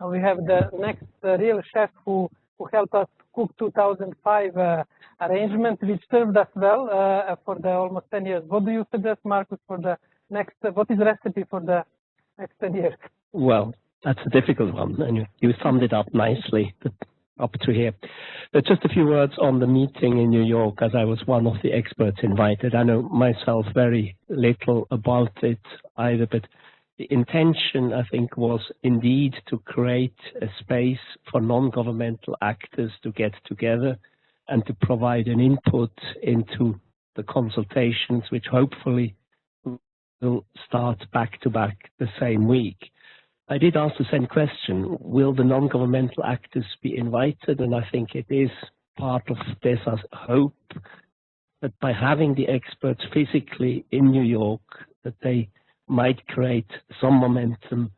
We have the next real chef who helped us cook 2005 arrangement, which served us well for the almost 10 years. What do you suggest, Marcus, for the next? What is the recipe for the next 10 years? Well, that's a difficult one, and you summed it up nicely up to here. But just a few words on the meeting in New York, as I was one of the experts invited. I know myself very little about it either, but the intention, I think, was indeed to create a space for non-governmental actors to get together and to provide an input into the consultations, which hopefully will start back-to-back the same week. I did ask the same question, will the non-governmental actors be invited? And I think it is part of this hope that by having the experts physically in New York, that they might create some momentum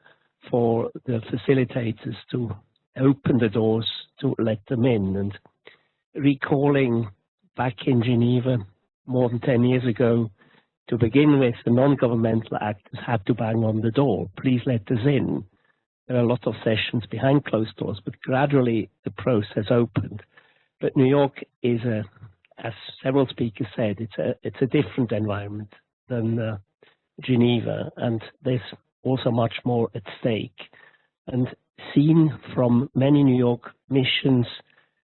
for the facilitators to open the doors to let them in. And recalling back in Geneva more than 10 years ago, To begin with, the non-governmental actors had to bang on the door. Please let us in. There are a lot of sessions behind closed doors, but gradually the process opened. But New York is as several speakers said, it's a different environment than Geneva, and there's also much more at stake. And seen from many New York missions,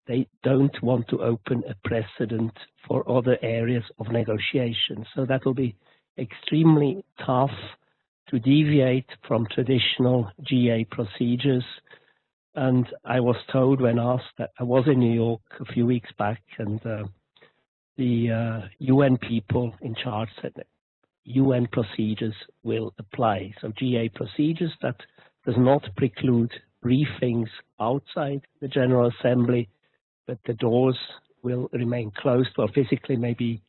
they don't want to open a precedent for other areas of negotiation. So that will be extremely tough to deviate from traditional GA procedures. And I was told when asked that I was in New York a few weeks back, and the UN people in charge said that UN procedures will apply. So GA procedures, that does not preclude briefings outside the General Assembly, but the doors will remain closed. Well, physically, maybe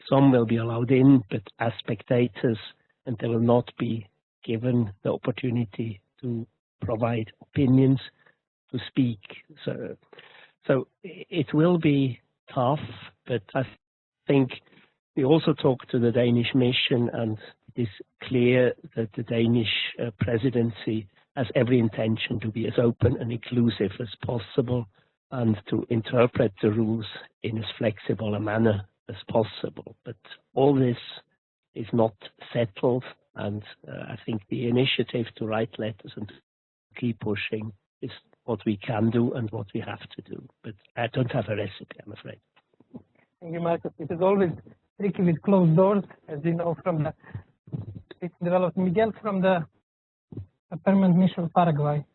some will be allowed in, but as spectators, and they will not be given the opportunity to provide opinions, to speak. So it will be tough, but I think we also talked to the Danish mission, and it is clear that the Danish presidency has every intention to be as open and inclusive as possible, and to interpret the rules in as flexible a manner as possible. But all this is not settled, and I think the initiative to write letters and to keep pushing is what we can do and what we have to do. But I don't have a recipe, I'm afraid. Thank you, Marcus. It is always tricky with closed doors, as you know from the developed. Miguel from the Permanent Mission of Paraguay.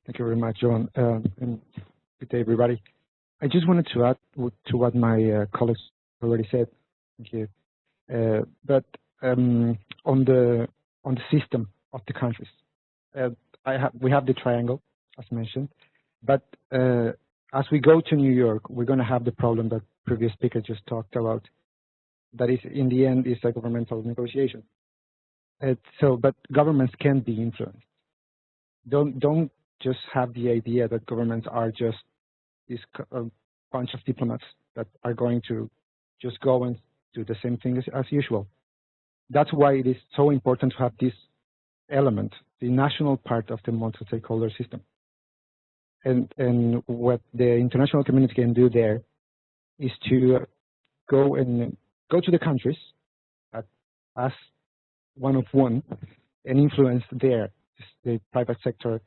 Thank you very much, John. And good day, everybody. I just wanted to add to what my colleagues already said. Thank you. But on the system of the countries, we have the triangle, as mentioned. But as we go to New York, we're going to have the problem that previous speaker just talked about. That is, in the end, is a governmental negotiation. But governments can be influenced. Don't just have the idea that governments are just this bunch of diplomats that are going to just go and do the same thing as usual. That's why it is so important to have this element, the national part of the multi-stakeholder system. And what the international community can do there is to go to the countries as one of one and influence there, the private sector.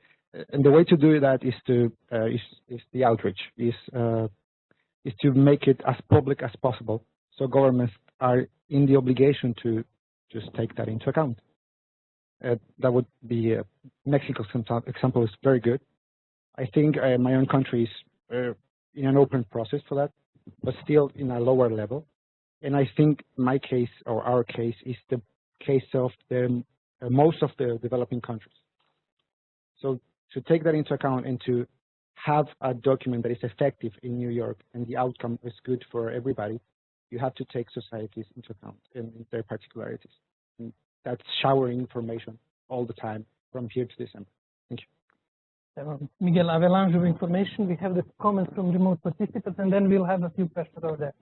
And the way to do that is the outreach, is to make it as public as possible, so governments are in the obligation to just take that into account. That would be Mexico's example is very good. I think my own country is in an open process for that, but still in a lower level. And I think my case, or our case, is the case of most of the developing countries. So to take that into account and to have a document that is effective in New York and the outcome is good for everybody, you have to take societies into account and their particularities. And that's showering information all the time from here to December. Thank you. Miguel, avalanche of information. We have the comments from remote participants, and then we'll have a few questions over there.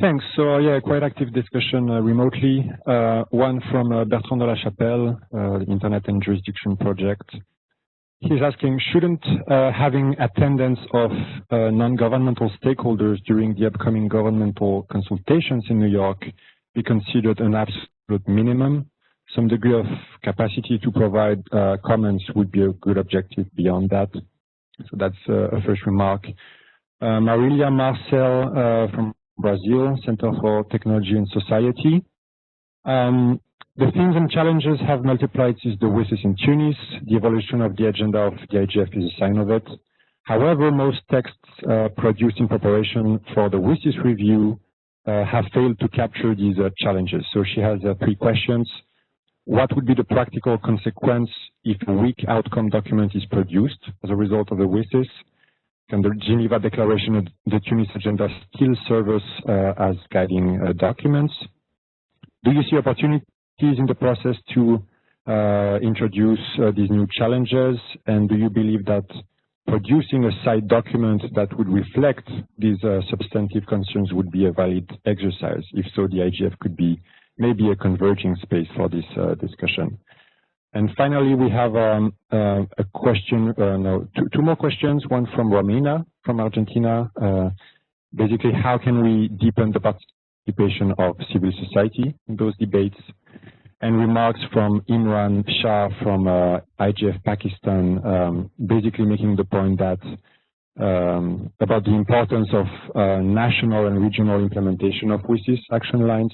Thanks. So yeah, quite active discussion remotely. One from Bertrand de la Chapelle, the Internet and Jurisdiction Project. He's asking, shouldn't having attendance of non-governmental stakeholders during the upcoming governmental consultations in New York be considered an absolute minimum? Some degree of capacity to provide comments would be a good objective beyond that. So that's a first remark. Marilia Marcel from Brazil, Center for Technology and Society. The themes and challenges have multiplied since the WSIS in Tunis. The evolution of the agenda of the IGF is a sign of it. However, most texts produced in preparation for the WSIS review have failed to capture these challenges. So she has 3 questions. What would be the practical consequence if a weak outcome document is produced as a result of the WSIS? Can the Geneva Declaration and the Tunis agenda still serve us as guiding documents? Do you see opportunities in the process to introduce these new challenges? And do you believe that producing a side document that would reflect these substantive concerns would be a valid exercise. If so, the IGF could be maybe a converging space for this discussion. And finally, we have a question, two more questions, one from Romina from Argentina. Basically, how can we deepen the participation of civil society in those debates? And remarks from Imran Shah from IGF Pakistan, basically making the point that about the importance of national and regional implementation of WSIS action lines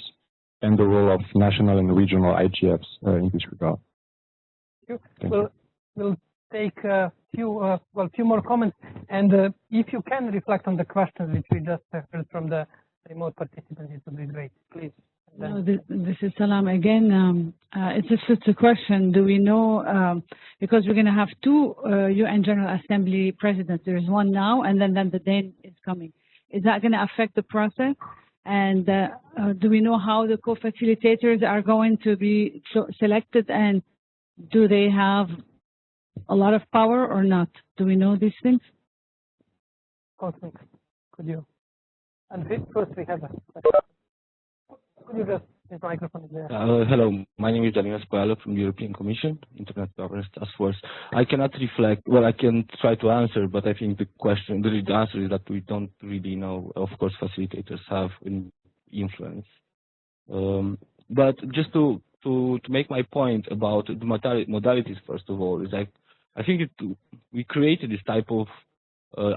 and the role of national and regional IGFs in this regard. We'll take a few more comments, and if you can reflect on the questions which we just heard from the remote participants, it would be great, please. No, this is Salam again. It's just a question. Do we know, because we're going to have two UN General Assembly presidents, there is one now and then the Dane is coming. Is that going to affect the process? And do we know how the co-facilitators are going to be selected, and do they have a lot of power or not? Do we know these things? Could you? And first we have a could you just, his microphone is there. Hello, my name is Daniel Spoialo from the European Commission, Internet Governance Task Force. I cannot reflect, well, I can try to answer, but I think the answer is that we don't really know. Of course, facilitators have influence. But just to make my point about the modalities, first of all, is I think we created this type of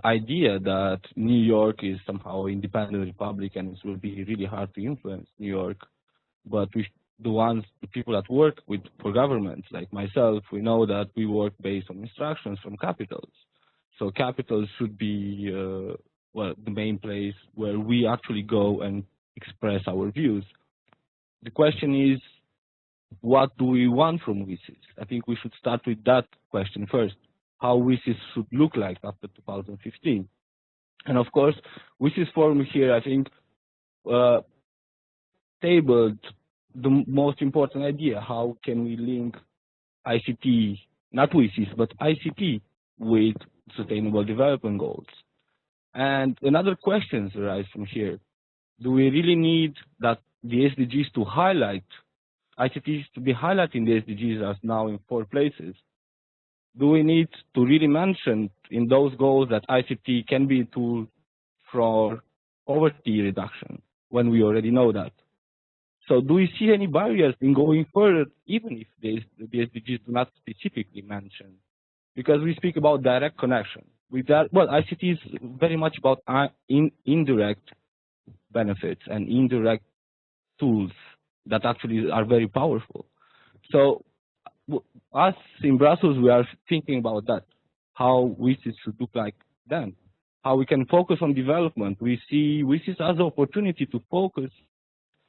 idea that New York is somehow independent republic and it will be really hard to influence New York. But the people that work for governments, like myself, we know that we work based on instructions from capitals. So capitals should be, the main place where we actually go and express our views. The question is, what do we want from WSIS? I think we should start with that question first. How WSIS should look like after 2015. And of course, WSIS Forum here, I think, tabled the most important idea. How can we link ICT, not WSIS, but ICT with Sustainable Development Goals? And another question arises from here. Do we really need that the SDGs to highlight, ICTs to be highlighted in the SDGs as now in 4 places? Do we need to really mention in those goals that ICT can be a tool for poverty reduction when we already know that? So do we see any barriers in going further, even if the SDGs do not specifically mention? Because we speak about direct connection. With that, well, ICT is very much about indirect benefits and indirect tools that actually are very powerful. So us in Brussels, we are thinking about that, how WSIS should look like then, how we can focus on development. We see WSIS as an opportunity to focus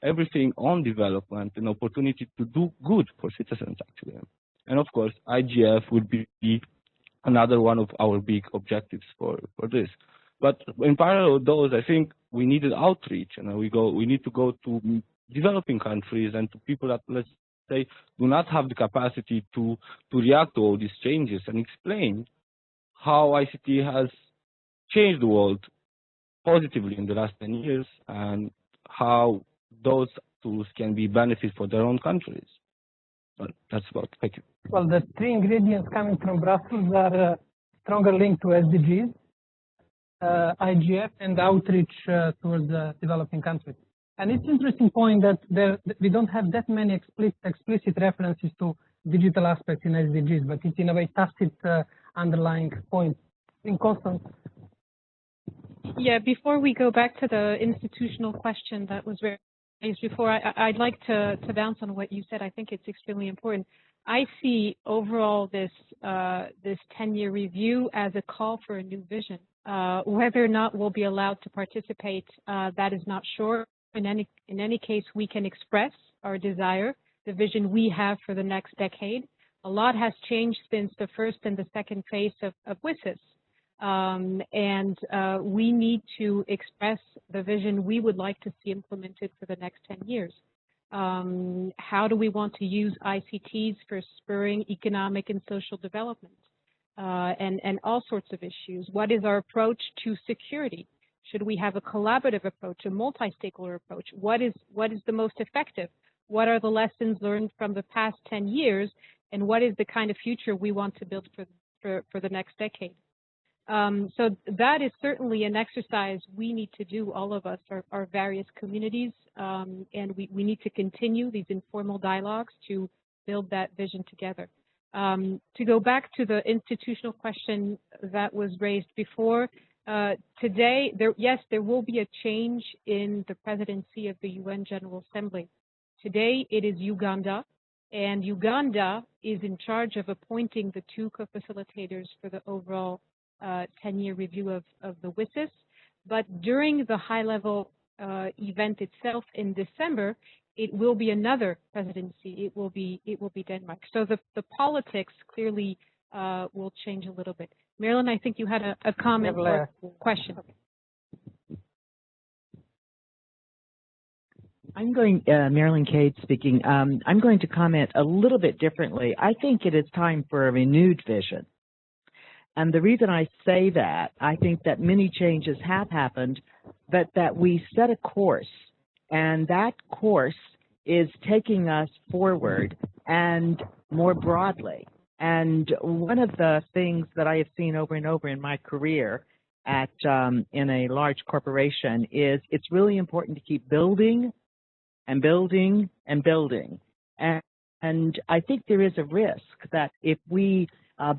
everything on development, an opportunity to do good for citizens, actually. And of course, IGF would be another one of our big objectives for this. But in parallel with those, I think we needed outreach, and we need to go to developing countries and to people that, let's say, do not have the capacity to react to all these changes and explain how ICT has changed the world positively in the last 10 years and how those tools can be benefit for their own countries. But that's about it. Thank you. Well, the 3 ingredients coming from Brussels are a stronger link to SDGs, IGF, and outreach towards developing countries. And it's an interesting point that we don't have that many explicit references to digital aspects in SDGs, but it's in a way tacit underlying point. In Constance. Yeah, before we go back to the institutional question that was raised before, I'd like to bounce on what you said. I think it's extremely important. I see overall this 10-year review as a call for a new vision. Whether or not we'll be allowed to participate, that is not sure. In any case, we can express our desire, the vision we have for the next decade. A lot has changed since the first and the second phase of WSIS. And we need to express the vision we would like to see implemented for the next 10 years. How do we want to use ICTs for spurring economic and social development? and all sorts of issues. What is our approach to security? Should we have a collaborative approach, a multi-stakeholder approach? What is the most effective? What are the lessons learned from the past 10 years? And what is the kind of future we want to build for the next decade? So that is certainly an exercise we need to do, all of us, our various communities, and we need to continue these informal dialogues to build that vision together. To go back to the institutional question that was raised before, today, yes, there will be a change in the presidency of the UN General Assembly. Today, it is Uganda, and Uganda is in charge of appointing the 2 co-facilitators for the overall 10-year review of the WSIS. But during the high-level event itself in December, it will be another presidency. It will be Denmark. So the politics clearly will change a little bit. Marilyn, I think you had a comment or question. I'm going, Marilyn Cade speaking. I'm going to comment a little bit differently. I think it is time for a renewed vision. And the reason I say that, I think that many changes have happened, but that we set a course, and that course is taking us forward and more broadly. And one of the things that I have seen over and over in my career at in a large corporation is it's really important to keep building and building and building. And I think there is a risk that if we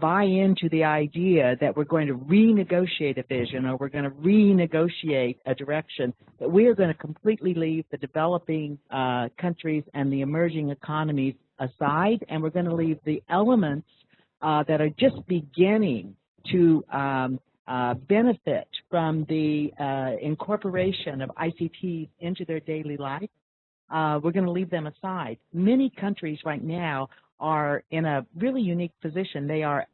buy into the idea that we're going to renegotiate a vision or we're going to renegotiate a direction, that we are going to completely leave the developing countries and the emerging economies aside, and we're going to leave the elements that are just beginning to benefit from the incorporation of ICTs into their daily life. We're going to leave them aside. Many countries right now are in a really unique position. They are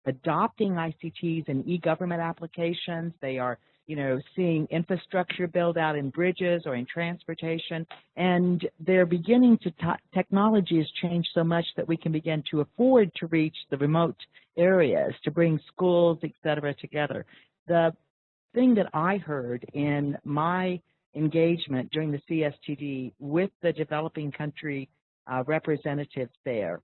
adopting ICTs in e-government applications. They are, seeing infrastructure build out in bridges or in transportation, and they're beginning to technology has changed so much that we can begin to afford to reach the remote areas, to bring schools, et cetera, together. The thing that I heard in my engagement during the CSTD with the developing country representatives there,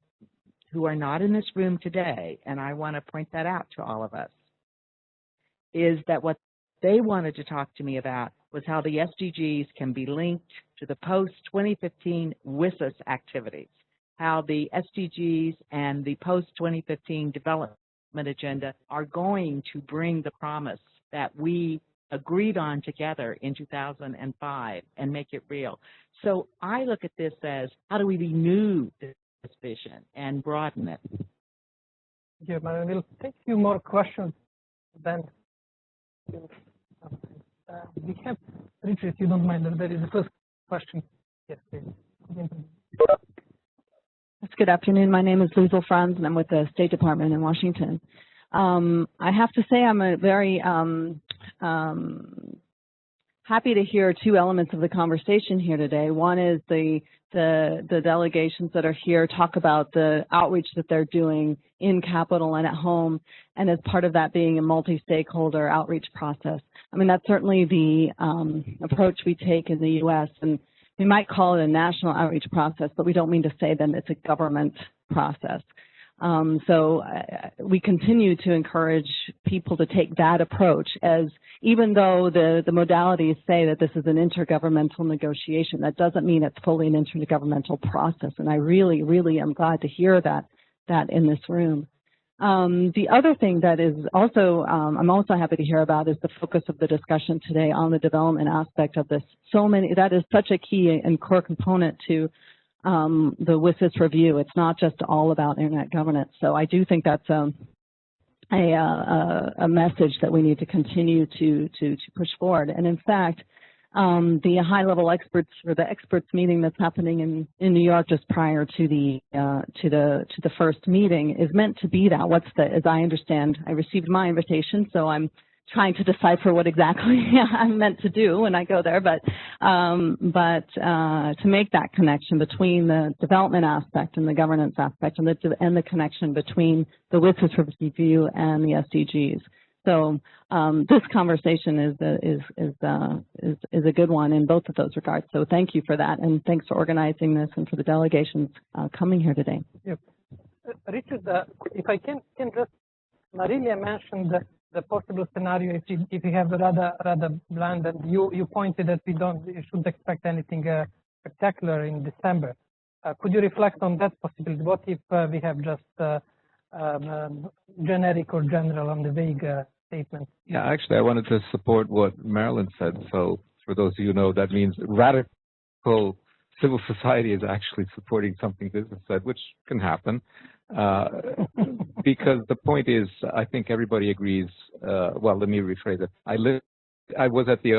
who are not in this room today, and I want to point that out to all of us, is that what they wanted to talk to me about was how the SDGs can be linked to the post-2015 WSIS activities, how the SDGs and the post-2015 development agenda are going to bring the promise that we agreed on together in 2005 and make it real. So I look at this as, how do we renew this vision and broaden it? Yeah, but we'll take a few more questions then. We have, Richard, if you don't mind, there is the first question. Yes, please. Good afternoon. My name is Liesl Franz, and I'm with the State Department in Washington. I have to say I'm very happy to hear 2 elements of the conversation here today. One is the delegations that are here talk about the outreach that they're doing in Capitol and at home, and as part of that being a multi-stakeholder outreach process. I mean, that's certainly the approach we take in the U.S., and we might call it a national outreach process, but we don't mean to say that it's a government process. So we continue to encourage people to take that approach, as even though the modalities say that this is an intergovernmental negotiation, that doesn't mean it's fully an intergovernmental process. And I really, really am glad to hear that in this room. The other thing that is also, I'm also happy to hear about is the focus of the discussion today on the development aspect of this. That is such a key and core component to the WSIS review. It's not just all about internet governance. So I do think that's a message that we need to continue to push forward. And in fact, the high-level experts, or the experts meeting that's happening in New York just prior to the first meeting, is meant to be that. As I understand, I received my invitation, so I'm trying to decipher what exactly I'm meant to do when I go there, but to make that connection between the development aspect and the governance aspect, and the connection between the WSIS review and the SDGs. So this conversation is a good one in both of those regards. So thank you for that, and thanks for organizing this and for the delegations coming here today. Yep. Richard, if I can just, Marilia mentioned the possible scenario if you have rather bland, and you pointed that you shouldn't expect anything spectacular in December. Could you reflect on that possibility? What if we have just generic or general on the vague statement? Yeah, actually, I wanted to support what Marilyn said. So for those of you who know, that means radical civil society is actually supporting something business said, which can happen. Because the point is, I think everybody agrees. Well, let me rephrase it. I was at the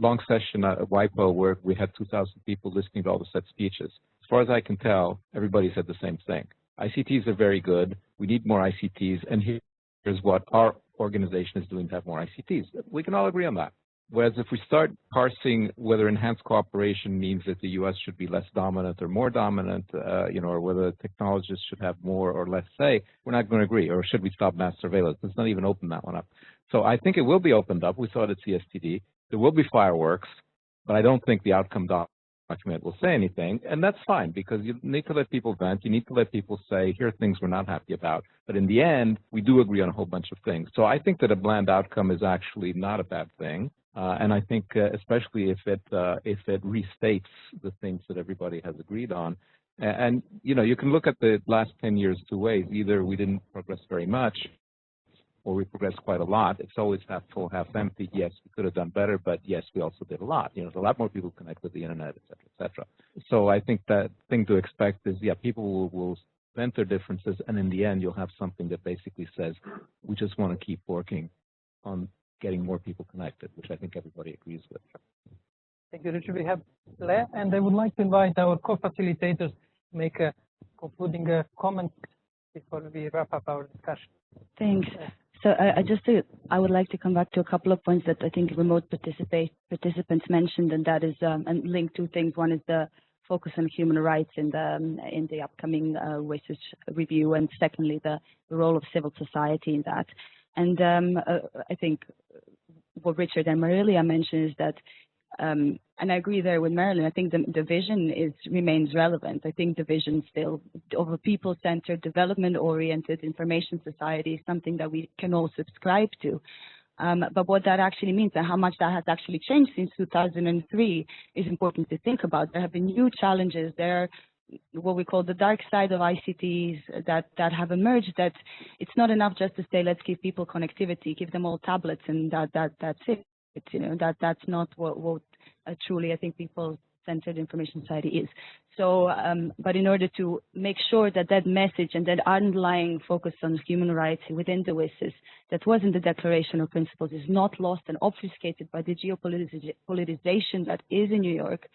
long session at WIPO where we had 2,000 people listening to all the set speeches. As far as I can tell, everybody said the same thing. ICTs are very good. We need more ICTs, and here's what our organization is doing to have more ICTs. We can all agree on that. Whereas if we start parsing whether enhanced cooperation means that the U.S. should be less dominant or more dominant, or whether technologists should have more or less say, we're not going to agree. Or should we stop mass surveillance? Let's not even open that one up. So I think it will be opened up. We saw it at CSTD. There will be fireworks, but I don't think the outcome document will say anything, and that's fine because you need to let people vent. You need to let people say, here are things we're not happy about. But in the end, we do agree on a whole bunch of things. So I think that a bland outcome is actually not a bad thing. And I think especially if it restates the things that everybody has agreed on. And you can look at the last 10 years two ways. Either we didn't progress very much, or we progressed quite a lot. It's always half full, half empty. Yes, we could have done better, but yes, we also did a lot. There's a lot more people connect with the internet, et cetera, et cetera. So I think that thing to expect is, people will vent their differences, and in the end, you'll have something that basically says, we just want to keep working on getting more people connected, which I think everybody agrees with. Thank you, Richard. We have Le, and I would like to invite our co-facilitators to make a concluding comment before we wrap up our discussion. Thanks. So I would like to come back to a couple of points that I think remote participants mentioned, and that is and link two things. One is the focus on human rights in the upcoming WSIS review, and secondly the role of civil society in that. And I think what Richard and Marilia mentioned is that, and I agree there with Marilyn, I think the vision remains relevant. I think the vision still of a people-centered, development-oriented information society is something that we can all subscribe to. But what that actually means and how much that has actually changed since 2003 is important to think about. There have been new challenges. There are what we call the dark side of ICTs that have emerged, that it's not enough just to say, let's give people connectivity, give them all tablets, and that's it. That's not what truly I think people-centered information society is. So, but in order to make sure that message and that underlying focus on human rights within the WSIS that was in the Declaration of Principles is not lost and obfuscated by the geopoliticization that is in New York,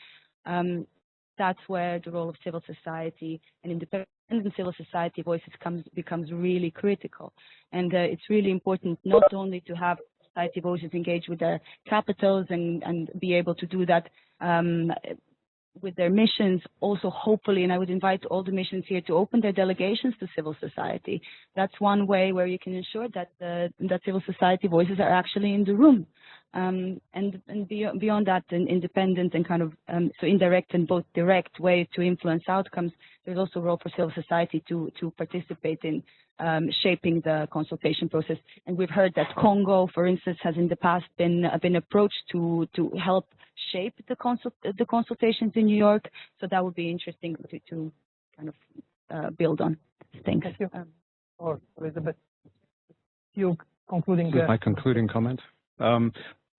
that's where the role of civil society and independent civil society voices becomes really critical. And it's really important not only to have society voices engage with their capitals and be able to do that with their missions, also hopefully, and I would invite all the missions here to open their delegations to civil society. That's one way where you can ensure that that civil society voices are actually in the room. And beyond that, an independent and kind of so indirect and both direct way to influence outcomes, there's also a role for civil society to participate in shaping the consultation process. And we've heard that Congo, for instance, has in the past been approached to help shape the consultations in New York. So that would be interesting to kind of build on. Thanks. Thank you. Or Elizabeth, you concluding. My concluding comment.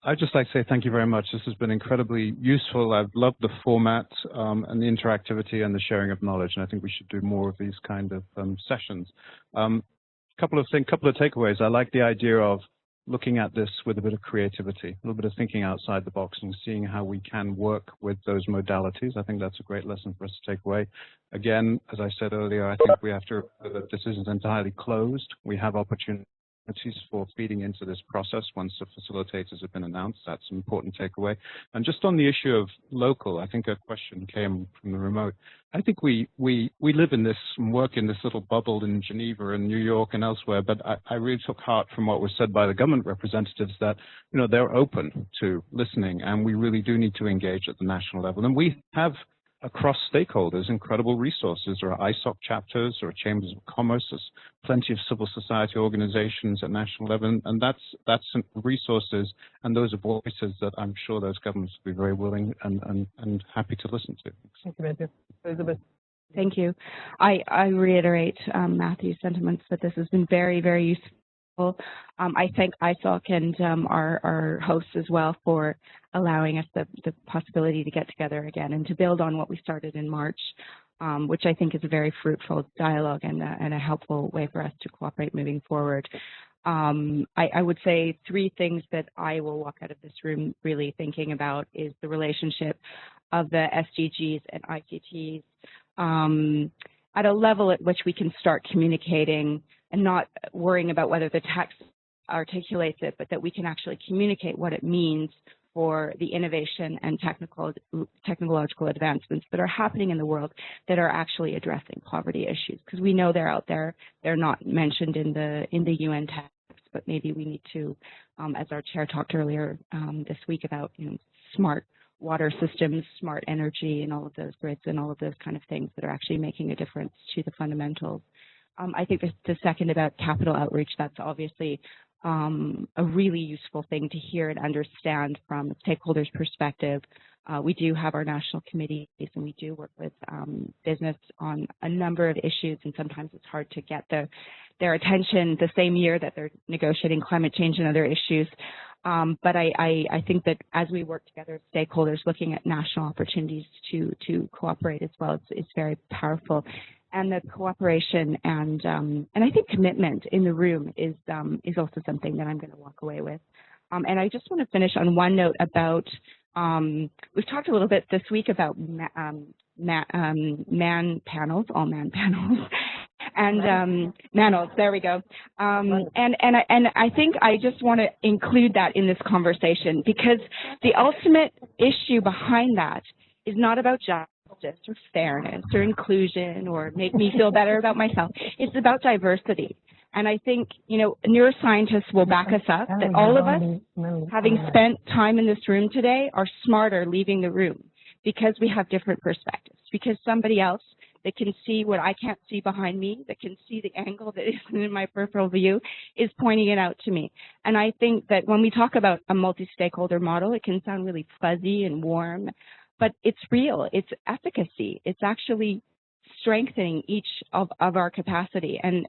I'd just like to say thank you very much. This has been incredibly useful. I've loved the format and the interactivity and the sharing of knowledge, and I think we should do more of these kind of sessions. Couple of takeaways. I like the idea of looking at this with a bit of creativity, a little bit of thinking outside the box and seeing how we can work with those modalities. I think that's a great lesson for us to take away. Again, as I said earlier, I think we have to remember that this isn't entirely closed. We have opportunities for feeding into this process once the facilitators have been announced. That's an important takeaway. And just on the issue of local, I think a question came from the remote. I think we live in this and work in this little bubble in Geneva and New York and elsewhere, but I really took heart from what was said by the government representatives that, you know, they're open to listening, and we really do need to engage at the national level. And we have, across stakeholders, incredible resources. There are ISOC chapters, there are chambers of commerce, there's plenty of civil society organizations at national level, and that's some resources, and those are voices that I'm sure those governments will be very willing and happy to listen to. Thank you, Matthew. Elizabeth. Thank you. I reiterate Matthew's sentiments that this has been very, very useful. I thank ISOC and our hosts as well for allowing us the possibility to get together again and to build on what we started in March, which I think is a very fruitful dialogue and a helpful way for us to cooperate moving forward. I would say three things that I will walk out of this room really thinking about is the relationship of the SDGs and ICTs at a level at which we can start communicating and not worrying about whether the text articulates it, but that we can actually communicate what it means for the innovation and technological advancements that are happening in the world that are actually addressing poverty issues. Because we know they're out there, they're not mentioned in the UN text, but maybe we need to, as our chair talked earlier this week about, you know, smart water systems, smart energy, and all of those grids and all of those kind of things that are actually making a difference to the fundamentals. I think the second about capital outreach, that's obviously a really useful thing to hear and understand from a stakeholders' perspective. We do have our national committees, and we do work with business on a number of issues, and sometimes it's hard to get their attention the same year that they're negotiating climate change and other issues. But I think that as we work together as stakeholders looking at national opportunities to cooperate as well, it's very powerful. And the cooperation and I think commitment in the room is also something that I'm going to walk away with. And I just want to finish on one note about we've talked a little bit this week about man panels, all man panels, and manuals. There we go. And I think I just want to include that in this conversation, because the ultimate issue behind that is not about justice or fairness or inclusion or make me feel better about myself. It's about diversity. And I think, you know, neuroscientists will back us up that all of us, having spent time in this room today, are smarter leaving the room because we have different perspectives, because somebody else that can see what I can't see behind me, that can see the angle that isn't in my peripheral view, is pointing it out to me. And I think that when we talk about a multi-stakeholder model, it can sound really fuzzy and warm, but it's real. It's efficacy. It's actually strengthening each of our capacity. And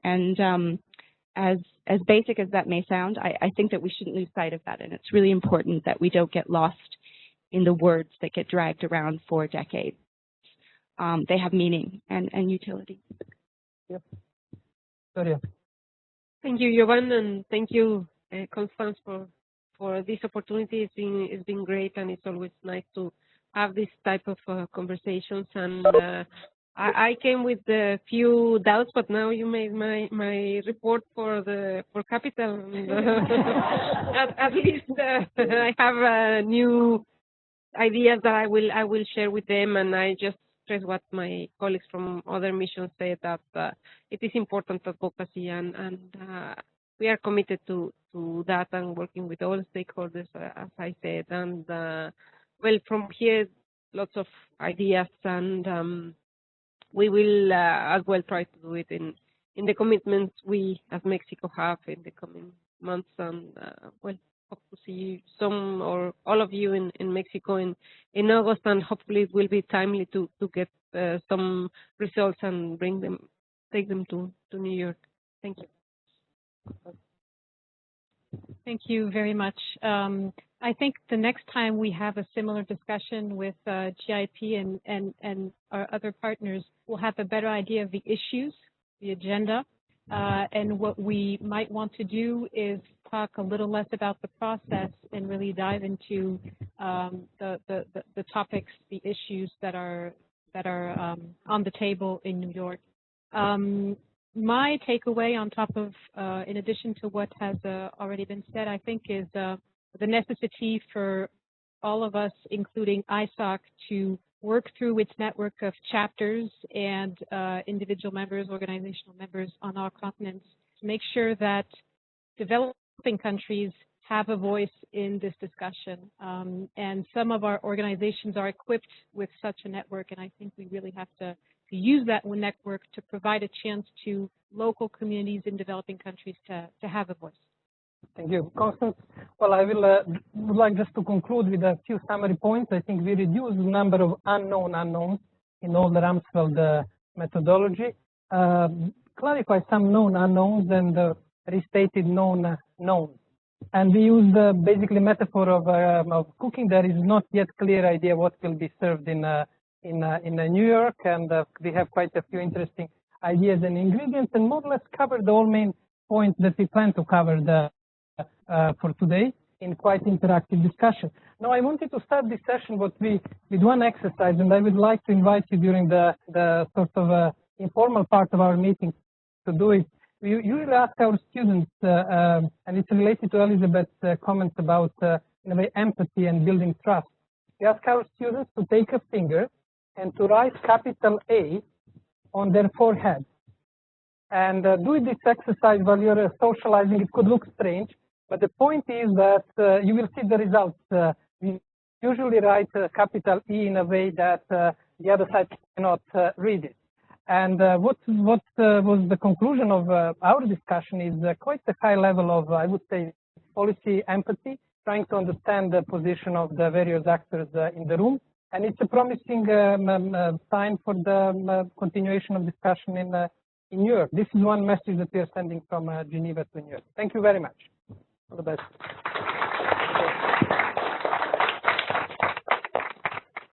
as basic as that may sound, I think that we shouldn't lose sight of that. And it's really important that we don't get lost in the words that get dragged around for decades. They have meaning and utility. Yep. Gloria. Thank you, Jovan, and thank you, Constance, for this opportunity. It's been great, and it's always nice to have this type of conversations. And I came with a few doubts, but now you made my report for capital. At least I have new ideas that I will share with them, and I just stress what my colleagues from other missions say, that it is important advocacy, and we are committed to that and working with all stakeholders, as I said. And well, from here, lots of ideas, and we will as well try to do it in the commitments we as Mexico have in the coming months. And well, hope to see some or all of you in Mexico in August, and hopefully it will be timely to get some results and take them to New York. Thank you. Thank you very much. I think the next time we have a similar discussion with GIP and our other partners, we'll have a better idea of the issues, the agenda, and what we might want to do is talk a little less about the process and really dive into the topics, the issues that are on the table in New York. my takeaway on top of, in addition to what has already been said, I think is the necessity for all of us, including ISOC, to work through its network of chapters and individual members, organizational members on all continents to make sure that developing countries have a voice in this discussion. And some of our organizations are equipped with such a network, and I think we really have to use that network to provide a chance to local communities in developing countries to have a voice. Thank you. Constance? Well, I would like just to conclude with a few summary points. I think we reduced the number of unknowns in all the Rumsfeld methodology, clarify some known unknowns and restated known knowns. And we used basically metaphor of cooking. There is not yet clear idea what will be served in New York, and we have quite a few interesting ideas and ingredients, and more or less covered all main points that we plan to cover for today in quite interactive discussion. Now, I wanted to start this session with one exercise, and I would like to invite you during the sort of informal part of our meeting to do it. We usually ask our students, and it's related to Elizabeth's comments about, in a way, empathy and building trust. We ask our students to take a finger and to write capital A on their forehead. And do this exercise while you're socializing. It could look strange, but the point is that you will see the results. We usually write capital E in a way that the other side cannot read it. And what was the conclusion of our discussion is quite a high level of, I would say, policy empathy, trying to understand the position of the various actors in the room. And it's a promising sign for the continuation of discussion in New York. This is one message that we are sending from Geneva to New York. Thank you very much. All the best.